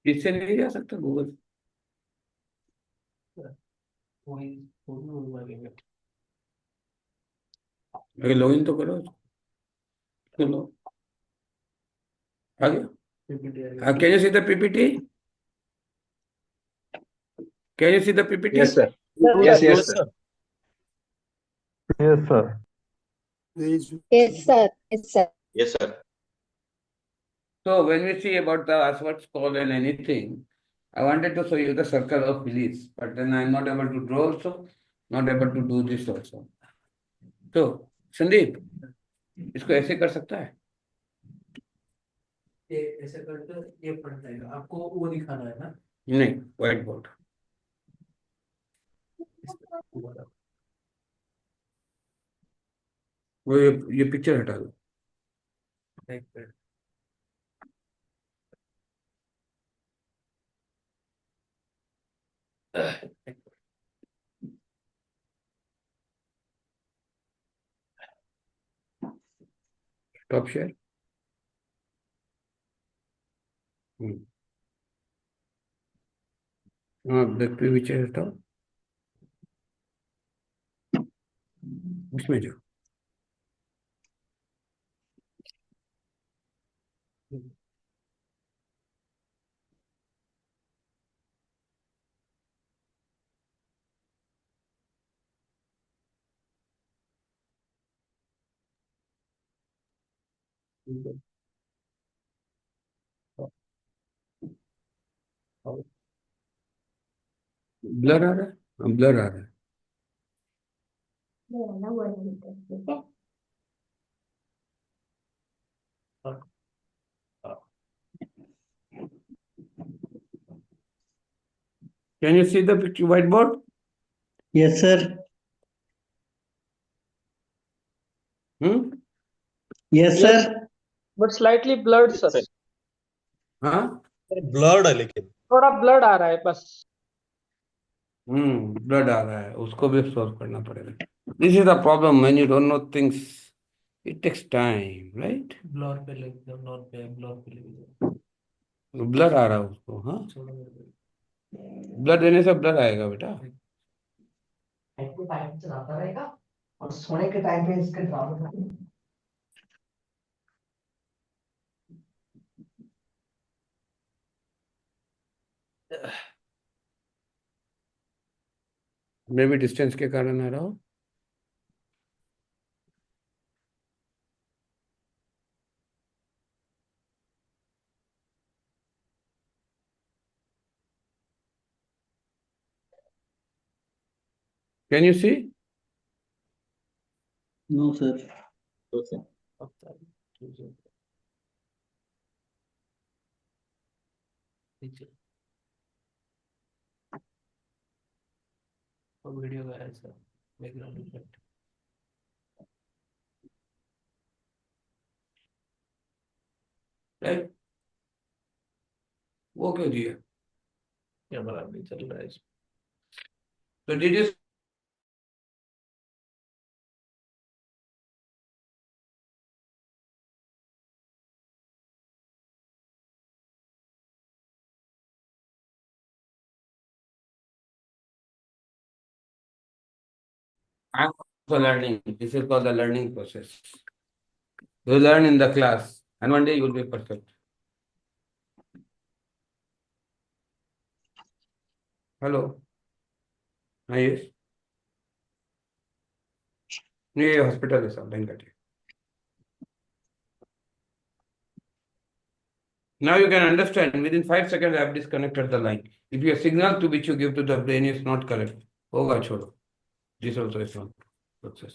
इससे नहीं जा सकता गूगल. वही वही लगेगा। अगर लॉगिन तो करो. चलो आ गया. PPT आएगा। Can you see the PPT? Can you see the PPT? Yes, sir. Yes, Yes, sir. sir. Yes, sir. Raise. Yes, sir. Yes, sir. Yes, sir. So when we see about the Ashworth call and anything, I wanted to show you the circle of Willis, but then I'm not able to draw also, not able to do this also. So Sandeep इसको ऐसे कर सकता है. ये ऐसे करके ये पढ़ जाएगा, आपको वो दिखाना है ना। नहीं, व्हाइट बोर्ड. वो ये पिक्चर हटा दो. एक मिनट। Stop share. हाँ, बैक पे पिक्चर हटाओ. इसमें जाओ. ब्लर आ रहा है, ब्लर आ रहा है. Can you see the picture whiteboard? Yes, sir. Yes, sir. But slightly blurred, sir. हाँ. ब्लर्ड है लेकिन. थोड़ा blurred आ रहा है बस. ब्लड आ रहा है, उसको भी सॉल्व करना पड़ेगा. This is the problem when you don't know things. It takes time, right? Blur पे लिख दो, ब्लर पे लिख दो। ब्लड आ रहा है उसको. हाँ, छोड़ो मेरे को। ब्लड देने से ब्लड आएगा बेटा. टाइम चलाता रहेगा और सोने के टाइम पे इसके ड्रामा. मे भी डिस्टेंस के कारण आ रहा हो. Can you see? No, sir. Okay. Video का है सर, बैकग्राउंड इफेक्ट। राइट, वो क्यों दिया? कैमरा नहीं चल रहा है इसमें। तो did you I'm also learning. This is called the learning process. You learn in the class, and one day you will be perfect. Hello. Yes. ये हॉस्पिटल है सब, लाइन कटिए। Now you can understand, within 5 seconds I have disconnected the line. If your signal to which you give to the brain is not correct, होगा छोड़ो. This also is wrong process.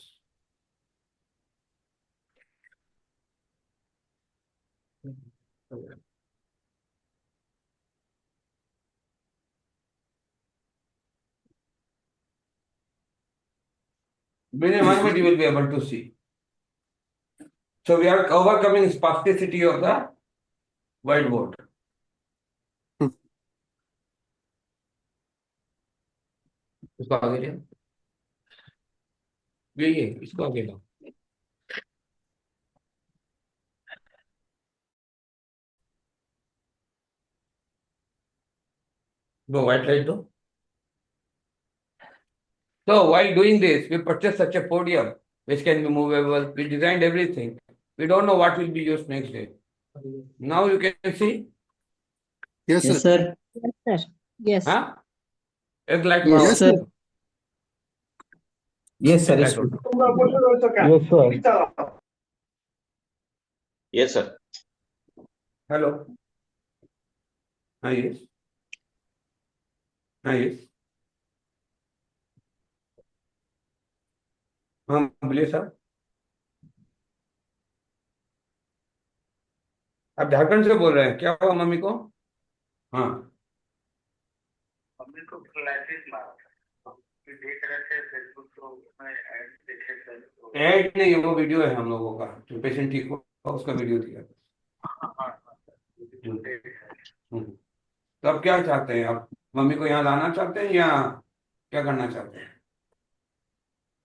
Within 1 minute you will be able to see. So we are overcoming spasticity of the whiteboard. इसको आगे ले, ये इसको आगे लाओ. वो white light दो. So while doing this, we purchased such a podium which can be movable. We designed everything. We don't know what will be used next day. Now you can see, Yes, Yes, sir. sir. Yes, sir. Yes. huh? It's like Yes, Yes, sir. sir. Yes, sir. Yes, sir. Yes, sir. Yes, sir. Hello. Yes. Yes. हाँ बोलिए sir. आप झारखंड से बोल रहे हैं, क्या हुआ mummy को? हाँ. मम्मी को फ्लैशेस मारा था, फिर देख रहे थे फेसबुक तो उसमें ऐड देखे थे तो ऐड नहीं, वो वीडियो है हम लोगों का, जो पेशेंट ठीक हुआ उसका वीडियो दिया. तो अब क्या चाहते हैं आप? मम्मी को यहाँ लाना चाहते हैं या क्या करना चाहते हैं?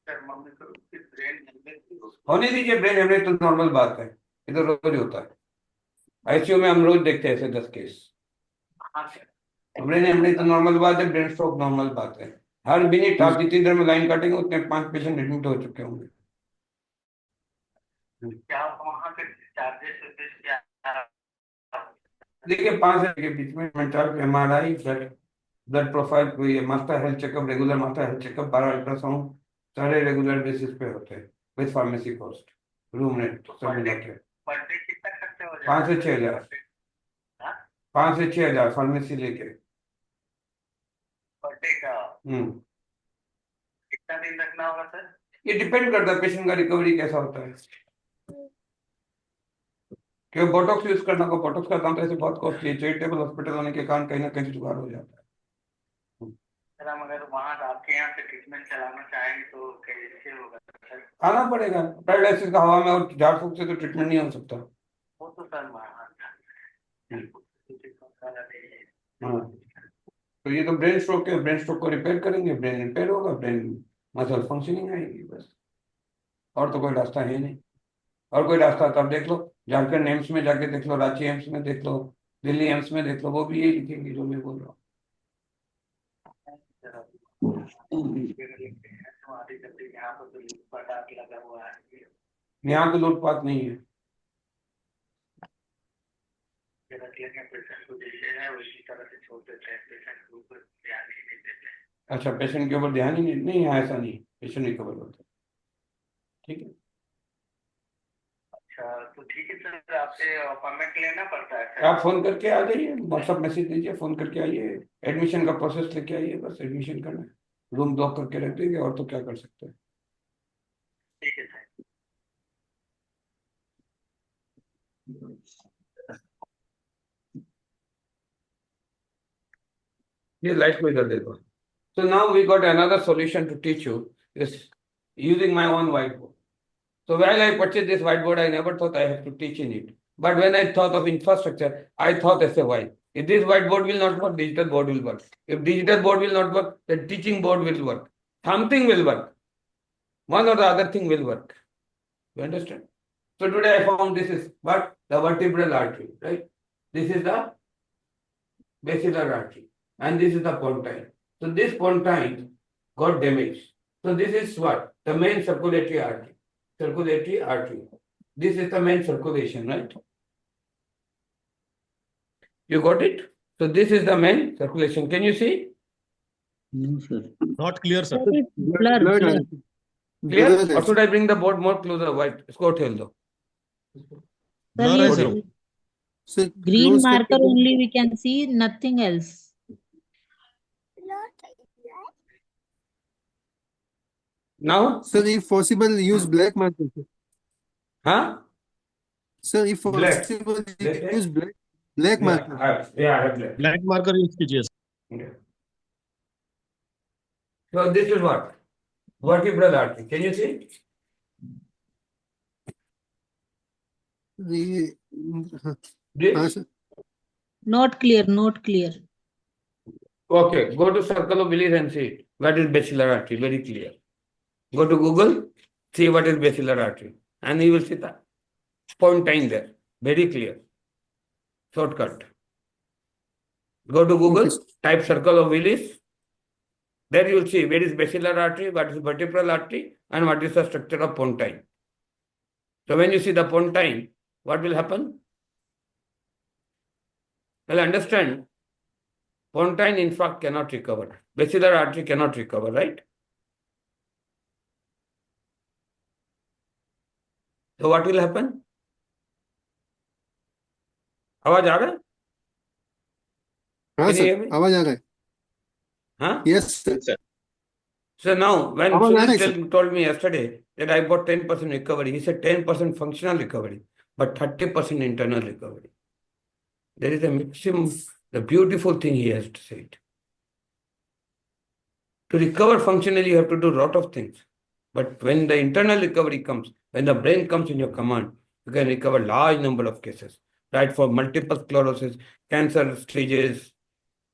सर मम्मी को उसकी ब्रेन हेमरेज होने दीजिए. ब्रेन हेमरेज तो नॉर्मल बात है, ये तो रोज होता है. आईसीयू में हम रोज देखते हैं ऐसे 10 केस. हाँ सर. ब्रेन हेमरेज तो नॉर्मल बात है, ब्रेन स्ट्रोक नॉर्मल बात है. हर मिनट आप जितनी देर में लाइन काटेंगे उतने 5 पेशेंट एडमिट हो चुके होंगे. क्या वहाँ के चार्जेस क्या? देखिए 5 के बीच में मेंटल एमआरआई, ब्लड प्रोफाइल, कोई master health checkup, regular master health checkup, 12 ultrasound, सारे रेगुलर बेसिस पे होते हैं with pharmacy cost, room rent सब मिला के पर डे कितना खर्चा हो 5 से 6 हजार. 5 से 6 हजार फार्मेसी लेके. पर डे का कितना दिन रखना होगा सर? ये डिपेंड करता है पेशेंट का रिकवरी कैसा होता है. क्यों बोटॉक्स यूज करना को, बोटॉक्स का दाम तो ऐसे बहुत कॉस्टली है. चैरिटेबल हॉस्पिटल होने के कारण कहीं ना कहीं जुगाड़ हो जाता है. सर हम अगर वहाँ आपके यहाँ से ट्रीटमेंट चलाना चाहेंगे तो कैसे होगा सर? आना पड़ेगा. पैरालिसिस का हवा में और झाड़ फूक से तो ट्रीटमेंट नहीं हो सकता. वो तो सर वहाँ हाँ. तो ये तो ब्रेन स्ट्रोक है, ब्रेन स्ट्रोक को रिपेयर करेंगे, ब्रेन रिपेयर होगा, ब्रेन मसल फंक्शनिंग आएगी, बस. और तो कोई रास्ता है नहीं. और कोई रास्ता तो आप देख लो, झारखंड एम्स में जाके देख लो, रांची एम्स में देख लो, दिल्ली एम्स में देख लो, वो भी यही लिखेंगे जो मैं बोल रहा हूँ. यहाँ पर तो लूटपाट लगा हुआ है. यहाँ तो लूटपाट नहीं है. पेशेंट को जैसे है उसी तरह से छोड़ देते हैं, पेशेंट के ऊपर ध्यान ही नहीं देते. अच्छा, पेशेंट के ऊपर ध्यान ही नहीं है, ऐसा नहीं. पेशेंट रिकवर होता है. ठीक है. अच्छा तो ठीक है सर, आपसे अपॉइंटमेंट लेना पड़ता है सर? आप फोन करके आ जाइए, व्हाट्सएप मैसेज दीजिए, फोन करके आइए, एडमिशन का प्रोसेस लेके आइए, बस एडमिशन करना है. रूम ब्लॉक करके रख देंगे, और तो क्या कर सकते हैं. ठीक है सर. ये लाइट को इधर दे दो. So now we got another solution to teach you is using my own whiteboard. So while I purchased this whiteboard, I never thought I have to teach in it. But when I thought of infrastructure, I thought as a why. If this whiteboard will not work, digital board will work. If digital board will not work, the teaching board will work. Something will work. One or the other thing will work. You understand? So today I found this is what? The vertebral artery, right? This is the basilar artery. And this is the pontine. So this pontine got damaged. So this is what? The main circulatory artery. Circulatory artery. This is the main circulation, right? You got it? So this is the main circulation. Can you see? No, sir. Not clear, sir. Very blur, Blurred. blur. Clear? Blur Or है should I bring the board more closer? White. इसको ठेल दो. Blur Sir, है ये sir. Sir green close marker करके only we can see, nothing else. Now? Sir if possible use black marker sir. Huh? Sir if Black. possible Black है? use black Yeah, marker. I have black. Black marker use कीजिए. Okay. So this is what? Vertebral artery. Can you see? ये हाँ This? sir. Not clear, not clear. Okay. Go to circle of Willis and see it. What is basilar artery? Very clear. Go to Google. See what is basilar artery. And you will see the pontine there. Very clear. Shortcut. Go to Google. Okay, sir. Type circle of Willis. There you will see where is basilar artery, what is vertebral artery, and what is the structure of pontine. So when you see the pontine, what will happen? Well, understand, pontine infarct cannot recover. Basilar artery cannot recover, right? So what will happen? आवाज आ रहा है? हाँ Can you hear sir me? आवाज आ रहा है. Huh? Yes sir. So now, when आवाज आ रहा है Sunil sir. told me yesterday that I got 10% recovery, he said 10% functional recovery, but 30% internal recovery. There is a maximum, the beautiful thing he has said. To recover functionally, you have to do a lot of things. But when the internal recovery comes, when the brain comes in your command, you can recover large number of cases, right? For multiple sclerosis, cancer stages,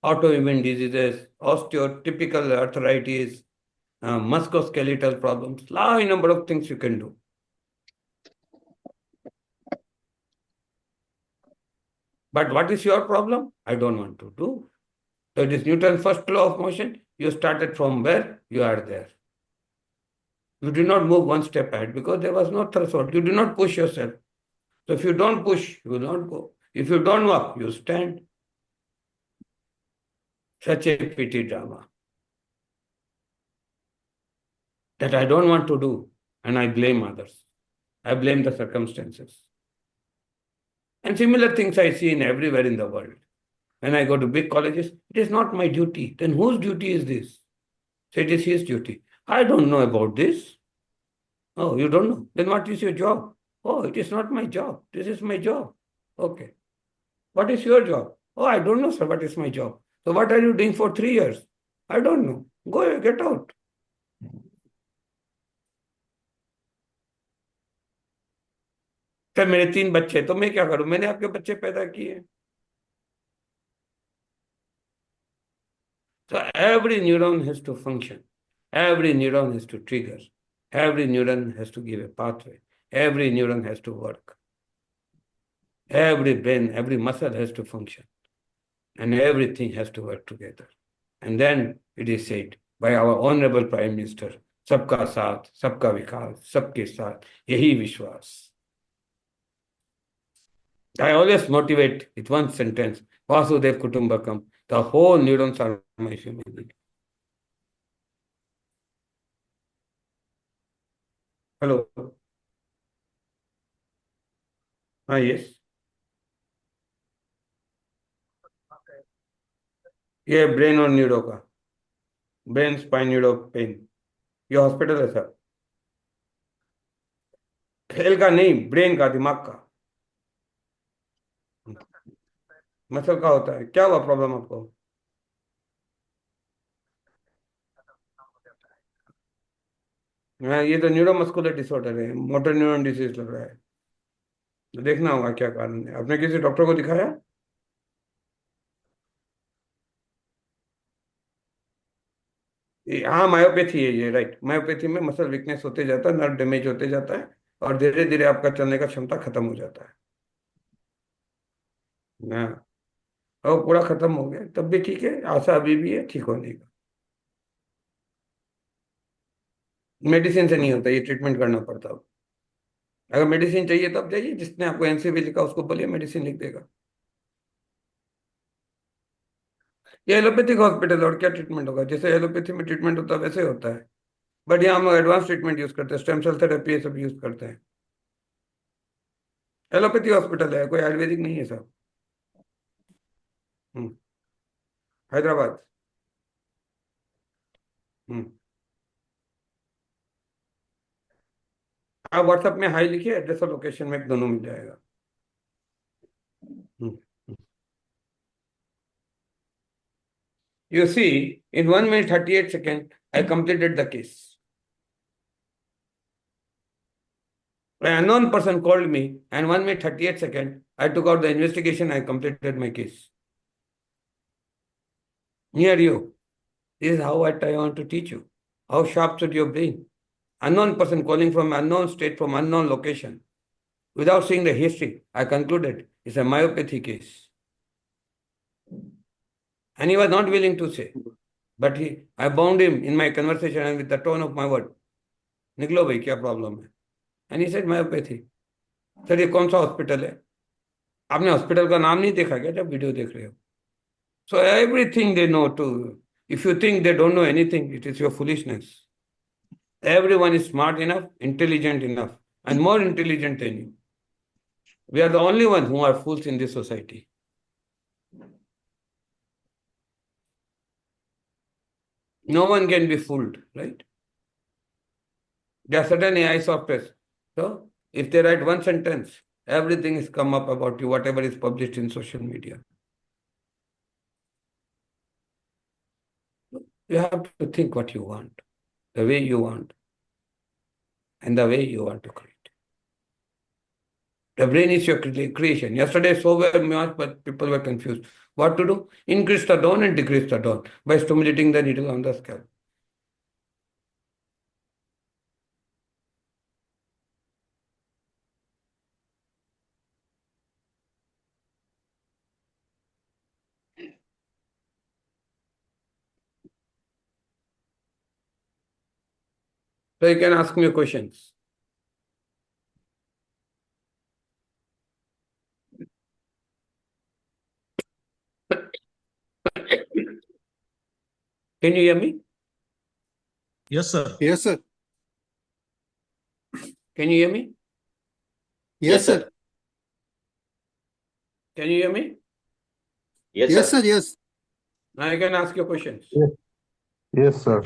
autoimmune diseases, osteotypical arthritis, musculoskeletal problems, large number of things you can do. But what is your problem? I don't want to do. So it is Newton's first law of motion. You started from where? You are there. You did not move one step ahead because there was no threshold. You do not push yourself. So if you don't push, you will not go. If you don't walk, you stand. Such a pity drama that I don't want to do, and I blame others. I blame the circumstances. And similar things I see in everywhere in the world. When I go to big colleges, it is not my duty. Then whose duty is this? So it is his duty. I don't know about this. Oh, you don't know? Then what is your job? Oh, it is not my job. This is my job. Okay. What is your job? Oh, I don't know, sir. What is my job? So what are you doing for 3 years? I don't know. Go, get out. Sir मेरे 3 बच्चे, तो मैं क्या करूं? मैंने आपके बच्चे पैदा किए. So every neuron has to function. Every neuron has to trigger. Every neuron has to give a pathway. Every neuron has to work. Every brain, every muscle has to function. And everything has to work together. And then it is said by our Honorable Prime Minister, सबका साथ, सबका विकास, सबके साथ, यही विश्वास. I always motivate with one sentence, Vasudev Kutumbakam, the whole neurons are my family. Hello. Yes. ये brain और neuro का, ब्रेन स्पाइन न्यूरो पेन, ये हॉस्पिटल है सर. खेल का नहीं, ब्रेन का, दिमाग का. मसल का होता है. क्या हुआ प्रॉब्लम आपको? हाँ, ये तो न्यूरोमस्कुलर डिसऑर्डर है, मोटर न्यूरॉन डिसीज लग रहा है. तो देखना होगा क्या कारण है. आपने किसी डॉक्टर को दिखाया? हाँ, मायोपैथी है ये, राइट. मायोपैथी में मसल वीकनेस होते जाता है, नर्व डैमेज होते जाता है, और धीरे धीरे आपका चलने का क्षमता खत्म हो जाता है. हाँ, और पूरा खत्म हो गया तब भी ठीक है, आशा अभी भी है ठीक होने का. मेडिसिन से नहीं होता, ये ट्रीटमेंट करना पड़ता है. अगर मेडिसिन चाहिए तब जाइए, जिसने आपको एनसीवी लिखा उसको बोलिए, मेडिसिन लिख देगा. ये एलोपैथिक हॉस्पिटल, और क्या ट्रीटमेंट होगा? जैसे एलोपैथी में ट्रीटमेंट होता है वैसे होता है. बट यहाँ हम एडवांस ट्रीटमेंट यूज करते हैं, स्टेम सेल थेरेपी ये सब यूज करते हैं। एलोपैथी हॉस्पिटल है, कोई आयुर्वेदिक नहीं है साहब। हैदराबाद। हम्म आप व्हाट्सएप में हाई लिखिए, एड्रेस और लोकेशन में दोनों मिल जाएगा। You see, in 1 minute 38 seconds, I completed the case. An unknown person called me, and 1 minute 38 seconds, I took out the investigation, I completed my case. Near you. This is how I want to teach you. How sharp should your brain? Unknown person calling from unknown state, from unknown location. Without seeing the history, I concluded it's a myopathy case. And he was not willing to say. But I bound him in my conversation and with the tone of my word. निकलो भाई, क्या problem है? And he said myopathy. Sir ये कौन सा hospital है? आपने hospital का नाम नहीं देखा क्या जब वीडियो देख रहे हो? So everything they know too. If you think they don't know anything, it is your foolishness. Everyone is smart enough, intelligent enough, and more intelligent than you. We are the only ones who are fools in this society. No one can be fooled, right? There are certain AI softwares. So if they write one sentence, everything is come up about you, whatever is published in social media. You have to think what you want, the way you want, and the way you want to create. The brain is your creation. Yesterday, so much, but people were confused. What to do? Increase the dawn and decrease the dawn by stimulating the needle on the scalp. So you can ask me questions. Can you hear me? Yes, sir. Yes, sir. Can you hear me? Yes, sir. Can you hear me? Yes, sir. Yes. Now you can ask your questions. Yes, sir.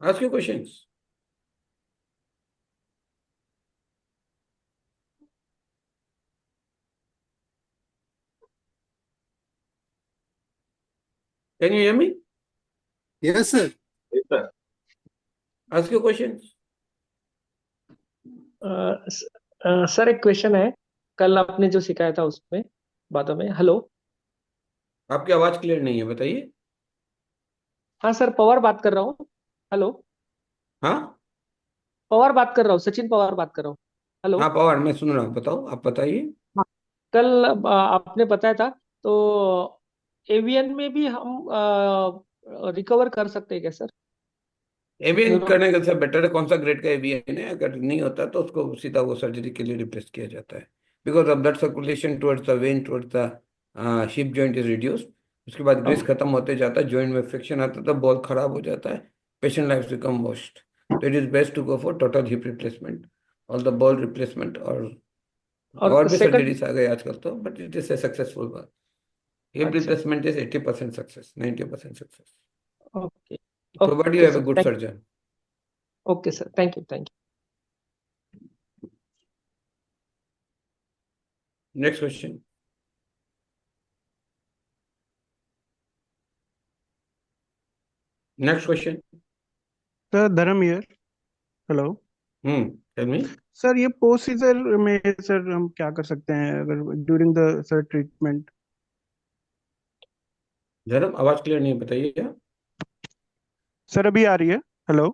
Ask your questions. Can you hear me? Yes, sir. Ask your questions. Sir एक question है, कल आपने जो सिखाया था उसमें बातों में। हेलो, आपकी आवाज क्लियर नहीं है, बताइए। हाँ सर, पवार बात कर रहा हूँ। हेलो, हाँ पवार बात कर रहा हूँ, सचिन पवार बात कर रहा हूँ। हेलो, हाँ पवार, मैं सुन रहा हूँ, बताओ, आप बताइए। हाँ, कल आपने बताया था, तो एवीएन में भी हम रिकवर कर सकते हैं क्या सर? एवीएन न्यूरो करने से बेटर है, कौन सा ग्रेड का एवीएन है? अगर नहीं होता तो उसको सीधा वो सर्जरी के लिए रिप्लेस किया जाता है। Because of blood circulation towards the when, towards the hip joint is reduced. उसके बाद ग्रीस खत्म होते जाता है, जॉइंट में फ्रिक्शन आता है, तो बॉल खराब हो जाता है, पेशेंट लाइफ बिकम वर्स्ट। तो it is best to go for total hip replacement और द बॉल रिप्लेसमेंट। और भी सेकंड। सर्जरीज आ गए आजकल तो, but it is a successful one. Hip अच्छा, replacement is 80% success, 90% success, okay provided you okay have a sir, good surgeon. Okay sir, thank you, thank you. Next question. Next question. Sir Dharam here. Hello Tell me. Sir, ये post scissor में sir हम क्या कर सकते हैं अगर during the sir treatment? धर्म, आवाज क्लियर नहीं है, बताइए क्या? सर अभी आ रही है? हेलो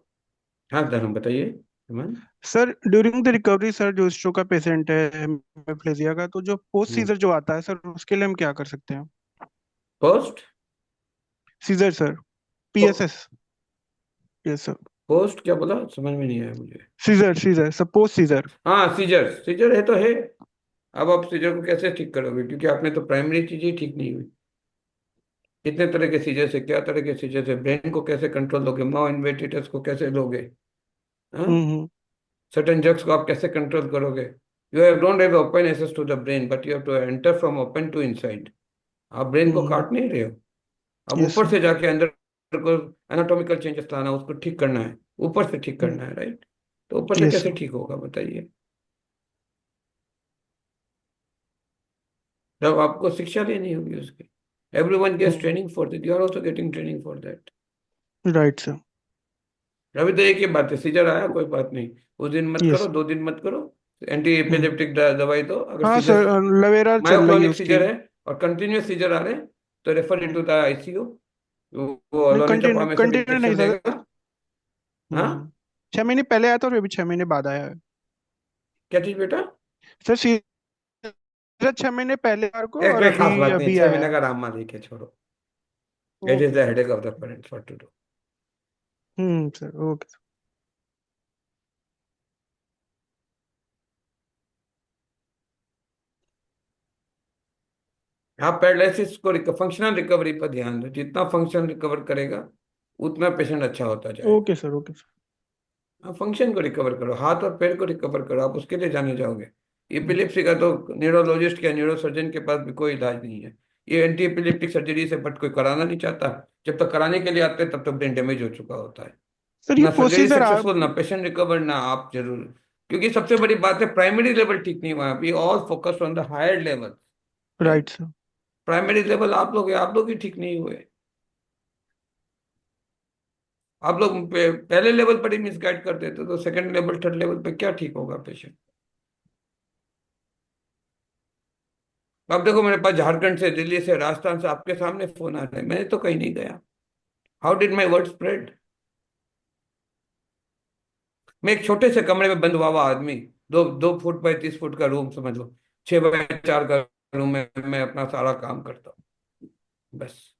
हाँ धर्म, बताइए। Hemant, sir, during the recovery sir, जो स्ट्रोक का पेशेंट है हेमिप्लेजिया का, तो जो पोस्ट सीजर जो आता है सर, उसके लिए हम क्या कर सकते हैं? Post seizure sir, PSS. Yes sir, post क्या बोला, समझ में नहीं आया मुझे। Seizure seizure sir, post seizure. हाँ सीजर, सीजर है तो है। अब आप सीजर को कैसे ठीक करोगे, क्योंकि आपने तो प्राइमरी चीजें ठीक नहीं हुई। कितने तरह के सीजर से, क्या तरह के सीजर से, ब्रेन को कैसे कंट्रोल लोगे, माओ इन्वेटिटस को कैसे लोगे, हम्म सर्टेन ड्रग्स को आप कैसे कंट्रोल करोगे। You have don't have open access to the brain, but you have to enter from open to inside. आप ब्रेन को हम्म काट नहीं रहे हो, अब यस ऊपर सर से जाके अंदर को एनाटॉमिकल चेंजेस लाना, उसको ठीक करना है, ऊपर से ठीक करना है, राइट। तो ऊपर से यस कैसे सर ठीक होगा बताइए। जब आपको शिक्षा लेनी होगी उसकी। Everyone gets training for that, you are also getting training for that. Right sir अभी तो एक ही बात है, सीजर आया कोई बात नहीं, उस दिन मत करो, यस 2 दिन मत करो, एंटी हम्म एपिलेप्टिक दवाई दो। अगर हाँ सीजर, सर लवेरा चल रही है मायोक्लोनिक उसकी। सीजर है और कंटिन्यूस सीजर आ रहे हैं, तो रेफर इनटू द आईसीयू। वो नहीं लोनिटापामेसिन कंटिन्यू नहीं इंजेक्शन सर। देगा। हाँ, 6 महीने पहले आया था और अभी 6 महीने बाद आया है। क्या चीज बेटा। सर सीजर 6 महीने पहले आया को एक और कोई खास अभी बात नहीं, अभी 6 महीने आया का है। आराम मान लेके छोड़ो। It is okay the sir. Headache of the parents what to do. Sir okay. आप पैरालिसिस को फंक्शनल रिकवरी पर ध्यान दो, जितना फंक्शन रिकवर करेगा उतना पेशेंट अच्छा होता जाएगा। Okay sir okay sir. आप फंक्शन को रिकवर करो, हाथ और पैर को रिकवर करो, आप उसके लिए जाने जाओगे। हम्म, एपिलेप्सी का तो न्यूरोलॉजिस्ट या न्यूरोसर्जन के पास भी कोई इलाज नहीं है। ये एंटी एपिलेप्टिक सर्जरी से बट कोई कराना नहीं चाहता। जब तक कराने के लिए आते हैं तब तक ब्रेन डैमेज हो चुका होता है। सर ये ना पोस्ट सर्जरी सीजर सक्सेसफुल, ना पेशेंट रिकवर, ना आप जरूर। क्योंकि सबसे बड़ी बात है, प्राइमरी लेवल ठीक नहीं हुआ, we all focus on the higher level, right right. Sir. Primary level आप लोग ही ठीक नहीं हुए। आप लोग पहले लेवल पर ही मिसगाइड कर देते, तो सेकंड लेवल थर्ड लेवल पे क्या ठीक होगा पेशेंट। अब देखो, मेरे पास झारखंड से, दिल्ली से, राजस्थान से आपके सामने फोन आ रहे हैं, मैंने तो कहीं नहीं गया। How did my word spread. मैं एक छोटे से कमरे में बंद हुआ हुआ आदमी, 2 फुट बाय 30 फुट का रूम समझ लो, 6 बाय 4 का रूम में मैं अपना सारा काम करता हूँ, बस।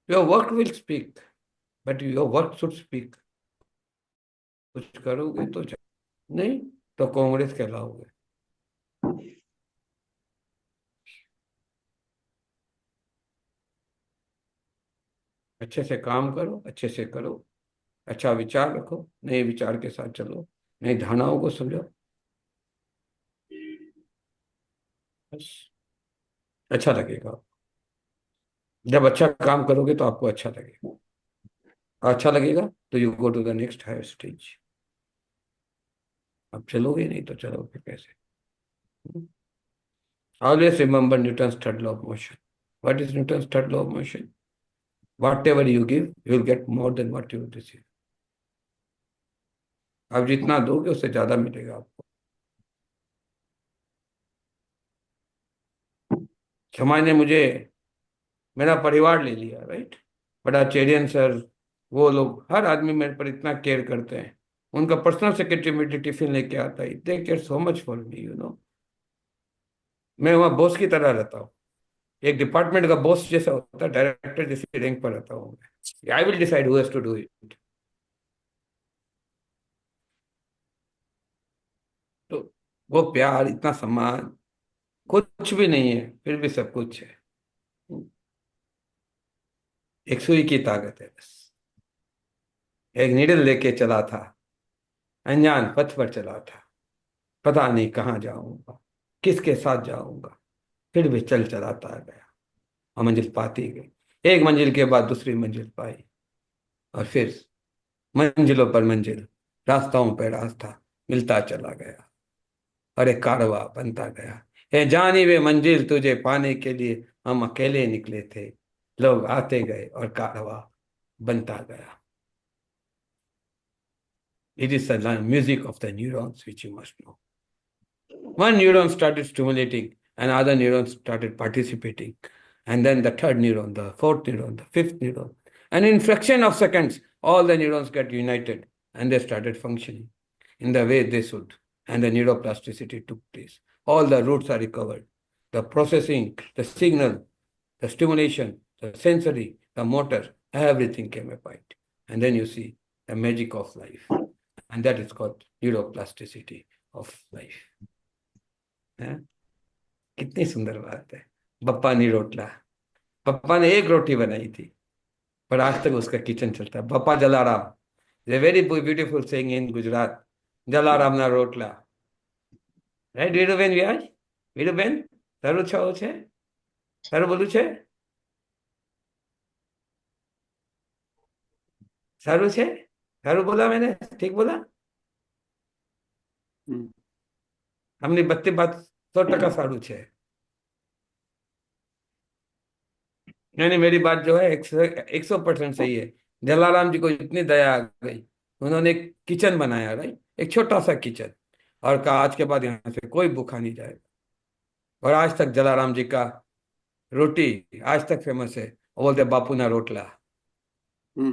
Your work will speak, but your work should speak. कुछ करोगे तो नहीं तो कांग्रेस कहलाओगे। अच्छे से काम करो, अच्छे से करो, अच्छा विचार रखो, नए विचार के साथ चलो, नई धारणाओं को समझो, बस। अच्छा लगेगा। जब अच्छा काम करोगे तो आपको अच्छा लगेगा, अच्छा लगेगा तो you go to the next higher stage. अब चलोगे नहीं तो चलोगे कैसे। Always remember Newton's third law of motion. What is Newton's third law of motion. Whatever you give, you will get more than what you will receive. आप जितना दोगे उससे ज्यादा मिलेगा आपको। समाज ने मुझे, मेरा परिवार ले लिया, राइट। बट आचार्यन सर, वो लोग, हर आदमी मेरे पर इतना केयर करते हैं। उनका पर्सनल सेक्रेटरी मेरे टिफिन लेके आता है, they care so much for me, you know. मैं वहाँ बॉस की तरह रहता हूँ, एक डिपार्टमेंट का बॉस जैसा होता है, डायरेक्टर जैसी रैंक पर रहता हूँ मैं। I will decide who has to do it. तो वो प्यार, इतना सम्मान, कुछ भी नहीं है फिर भी सब कुछ है। एक सुई की ताकत है बस। एक नीडल लेके चला था, अनजान पथ पर चला था, पता नहीं कहाँ जाऊंगा, किसके साथ जाऊंगा, फिर भी चल चलाता गया और मंजिल पाती गई। एक मंजिल के बाद दूसरी मंजिल पाई, और फिर मंजिलों पर मंजिल, रास्ताओं पर रास्ता मिलता चला गया, और एक कारवां बनता गया। ये जानी वे मंजिल तुझे पाने के लिए हम अकेले निकले थे, लोग आते गए और कारवां बनता गया। It is the music of the neurons which you must know. One neuron started stimulating, another neuron started participating, and then the third neuron, the fourth neuron, the fifth neuron. And in fraction of seconds, all the neurons get united and they started functioning in the way they should. And the neuroplasticity took place. All the roots are recovered. The processing, the signal, the stimulation, the sensory, the motor, everything came apart. And then you see the magic of life. And that is called neuroplasticity of life. कितनी सुंदर बात है। पप्पा ने रोटला। पप्पा ने एक रोटी बनाई थी, पर आज तक उसका किचन चलता है। पप्पा Jalaram, a very beautiful saying in Gujarat, Jalaram ना रोटला। રાઈટ વીરુબેન વ્યાજ? વીરુબેન તારું છે? તારું બોલું છે? સારું છે? સારું બોला मैंने? ठीक बोला? हमने बत्ती बात 100% सारू है। यानी मेरी बात जो है 100% सही है। जलाराम जी को इतनी दया आ गई, उन्होंने एक किचन बनाया, राइट, एक छोटा सा किचन, और कहा आज के बाद यहाँ से कोई भूखा नहीं जाएगा। और आज तक जलाराम जी का रोटी आज तक फेमस है। वो बोलते बापू ना रोटला।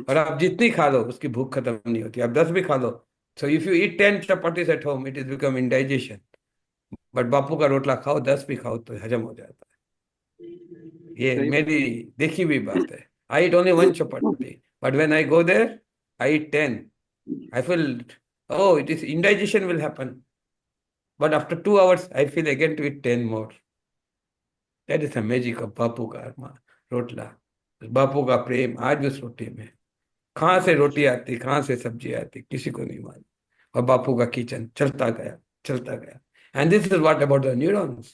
और आप जितनी खा लो उसकी भूख खत्म नहीं होती, आप 10 भी खा लो। So if you eat 10 chapatis at home it is become indigestion, but Bapu का रोटला खाओ 10 भी खाओ तो हजम हो जाता है। ये मेरी देखी हुई बात है। I eat only 1 chapati, but when I go there I eat 10। I feel oh it is indigestion will happen, but after 2 hours I feel again to eat 10 more. That is the magic of बापू का रोटला, बापू का प्रेम आज उस रोटी में। कहाँ से रोटी आती, कहाँ से सब्जी आती, किसी को नहीं मालूम। और बापू का किचन चलता गया, चलता गया। And this is what about the neurons.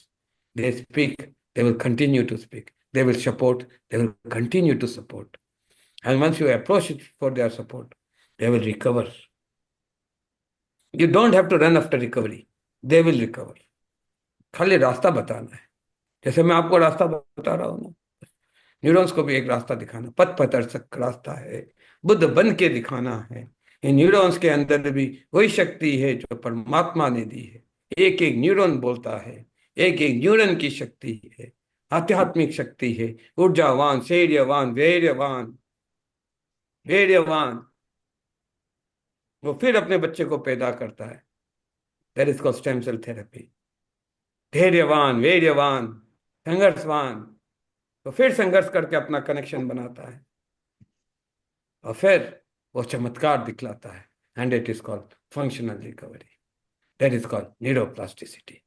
They speak, they will continue to speak. They will support, they will continue to support. And once you approach it for their support, they will recover. You don't have to run after recovery. They will recover. खाली रास्ता बताना है। जैसे मैं आपको रास्ता बता रहा हूँ ना, न्यूरॉन्स को भी एक रास्ता दिखाना, पथ प्रदर्शक रास्ता है, बुद्ध बन के दिखाना है। इन न्यूरॉन्स के अंदर भी वही शक्ति है जो परमात्मा ने दी है। एक एक न्यूरॉन बोलता है, एक एक न्यूरॉन की शक्ति है, आध्यात्मिक शक्ति है, ऊर्जावान, शौर्यवान, वीर्यवान, वीर्यवान। वो फिर अपने बच्चे को पैदा करता है। That is called stem cell therapy. धैर्यवान, वीर्यवान, संघर्षवान, तो फिर संघर्ष करके अपना कनेक्शन बनाता है और फिर वो चमत्कार दिखलाता है। And it is called functional recovery, that is called neuroplasticity.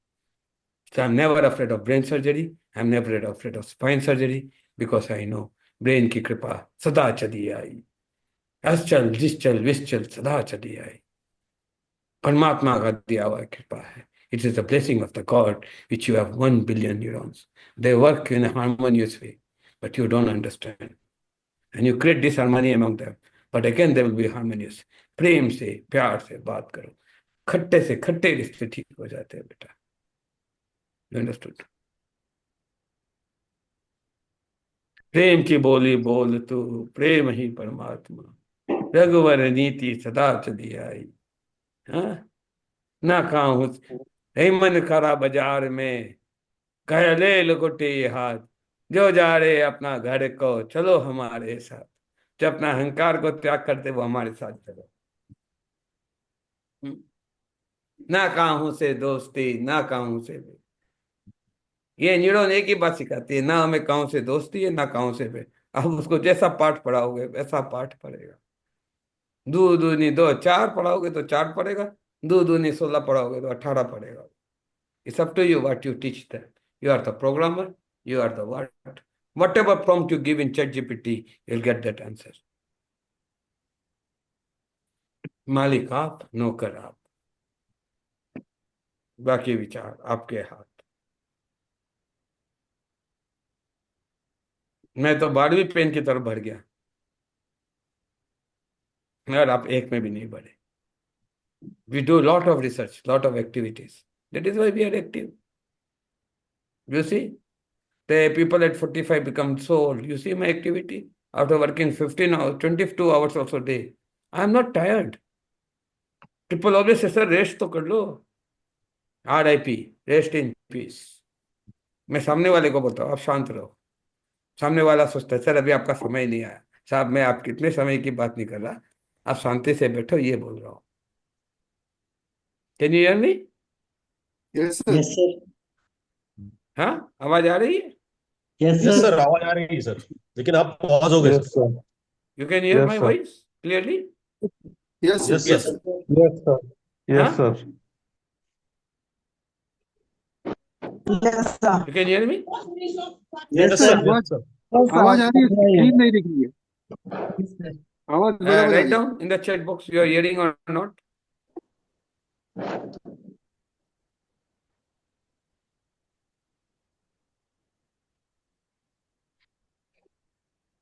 So I'm never afraid of brain surgery, I'm never afraid of spine surgery, because I know brain की कृपा सदा चली आई, अश्चल जिश्चल विश्चल सदा चली आई। परमात्मा का दिया हुआ कृपा है। It is the blessing of the God which you have 1 billion neurons. They work in a harmonious way, but you don't understand. And you create disharmony among them. But again they will be harmonious. प्रेम से, प्यार से बात करो, खट्टे से खट्टे रिश्ते ठीक हो जाते हैं बेटा। You understood? प्रेम की बोली बोल तू, प्रेम ही परमात्मा, रघुवर नीति सदा चली आई। हाँ ना कहूँ मन खरा बाजार में, कह ले लुकोटे हाथ, जो जा रहे अपना घर को चलो हमारे साथ। जो अपना अहंकार को त्याग करते वो हमारे साथ चलो। ना कहूँ से दोस्ती, ना कहूँ से भी। ये न्यूरॉन एक ही बात सिखाती है, ना हमें काहू से दोस्ती है, ना काहू से बे। अब उसको जैसा पाठ पढ़ाओगे वैसा पाठ पढ़ेगा। 2 दूनी 2, 4 पढ़ाओगे तो 4 पढ़ेगा, 2 दूनी 16 पढ़ाओगे तो 18 पढ़ेगा। It's up to you what you teach them. You are the programmer, you are the what. Whatever prompt you give in ChatGPT, you'll get that answer. मालिक आप, नौकर आप, बाकी विचार आपके हाथ। मैं तो 12वीं पेन की तरफ भर गया और आप एक में भी नहीं बढ़े। We do lot of research, lot of activities. That is why we are active. You see, the people at 45 become so old. You see my activity after working 15 hours, 22 hours also a day. I am not tired. People always say, sir, rest तो कर लो। RIP, rest in peace. मैं सामने वाले को बोलता हूँ आप शांत रहो। सामने वाला सोचता है सर अभी आपका समय नहीं आया। साहब मैं आप कितने समय की बात नहीं कर रहा, आप शांति से बैठो, ये बोल रहा हूँ। Can you hear me? Yes, sir. Yes, sir. हाँ आवाज आ रही है? Yes, yes sir. सर, आवाज आ रही है सर, लेकिन आप पॉज हो गए Yes, sir. sir. You can hear Yes, my sir. voice clearly? Yes, sir. Yes Yes. Sir. Yes, sir. Yes, Huh? sir. Yes, sir. You can hear me? Yes, sir. Yes, आवाज sir. आवाज आ रही है, screen नहीं दिख रही है। आवाज बराबर आ Write रही है। down in the chat box you are hearing or not.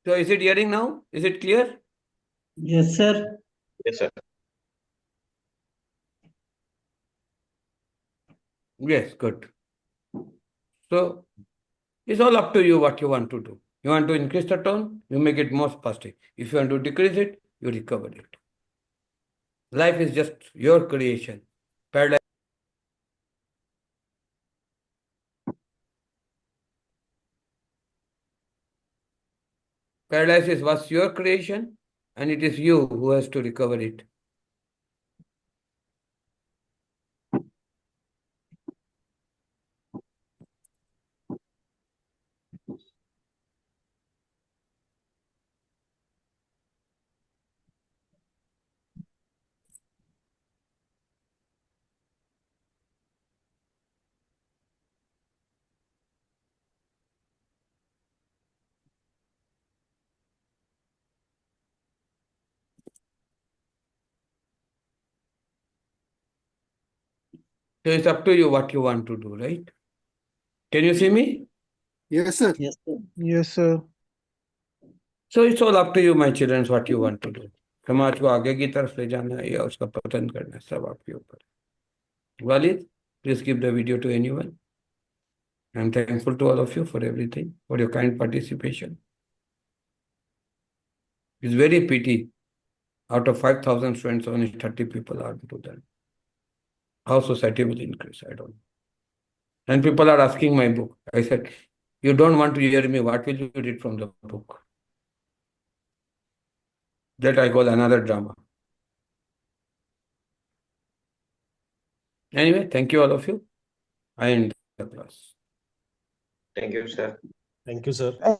So is it hearing now? Is it clear? Yes, sir. Yes, sir. Yes, good. So it's all up to you what you want to do. You want to increase the tone, you make it more spastic. If you want to decrease it, you recover it. Life is just your creation. Paradise. Paradise was your creation, and it is you who has to recover it. So it's up to you what you want to do, right? Can you see me? Yes, sir. Yes, sir. Yes, sir. So it's all up to you, my children, what you want to do. समाज को आगे की तरफ ले जाना है या उसका पतन करना है, सब आपके ऊपर. Walid, please give the video to anyone. I'm thankful to all of you for everything, for your kind participation. It's very pity. Out of 5,000 students, only 30 people are into that. How society will increase, I don't know. And people are asking my book. I said, you don't want to hear me, what will you read from the book? That I call another drama. Anyway, thank you all of you. I end the class. Thank you, sir. Thank you, sir.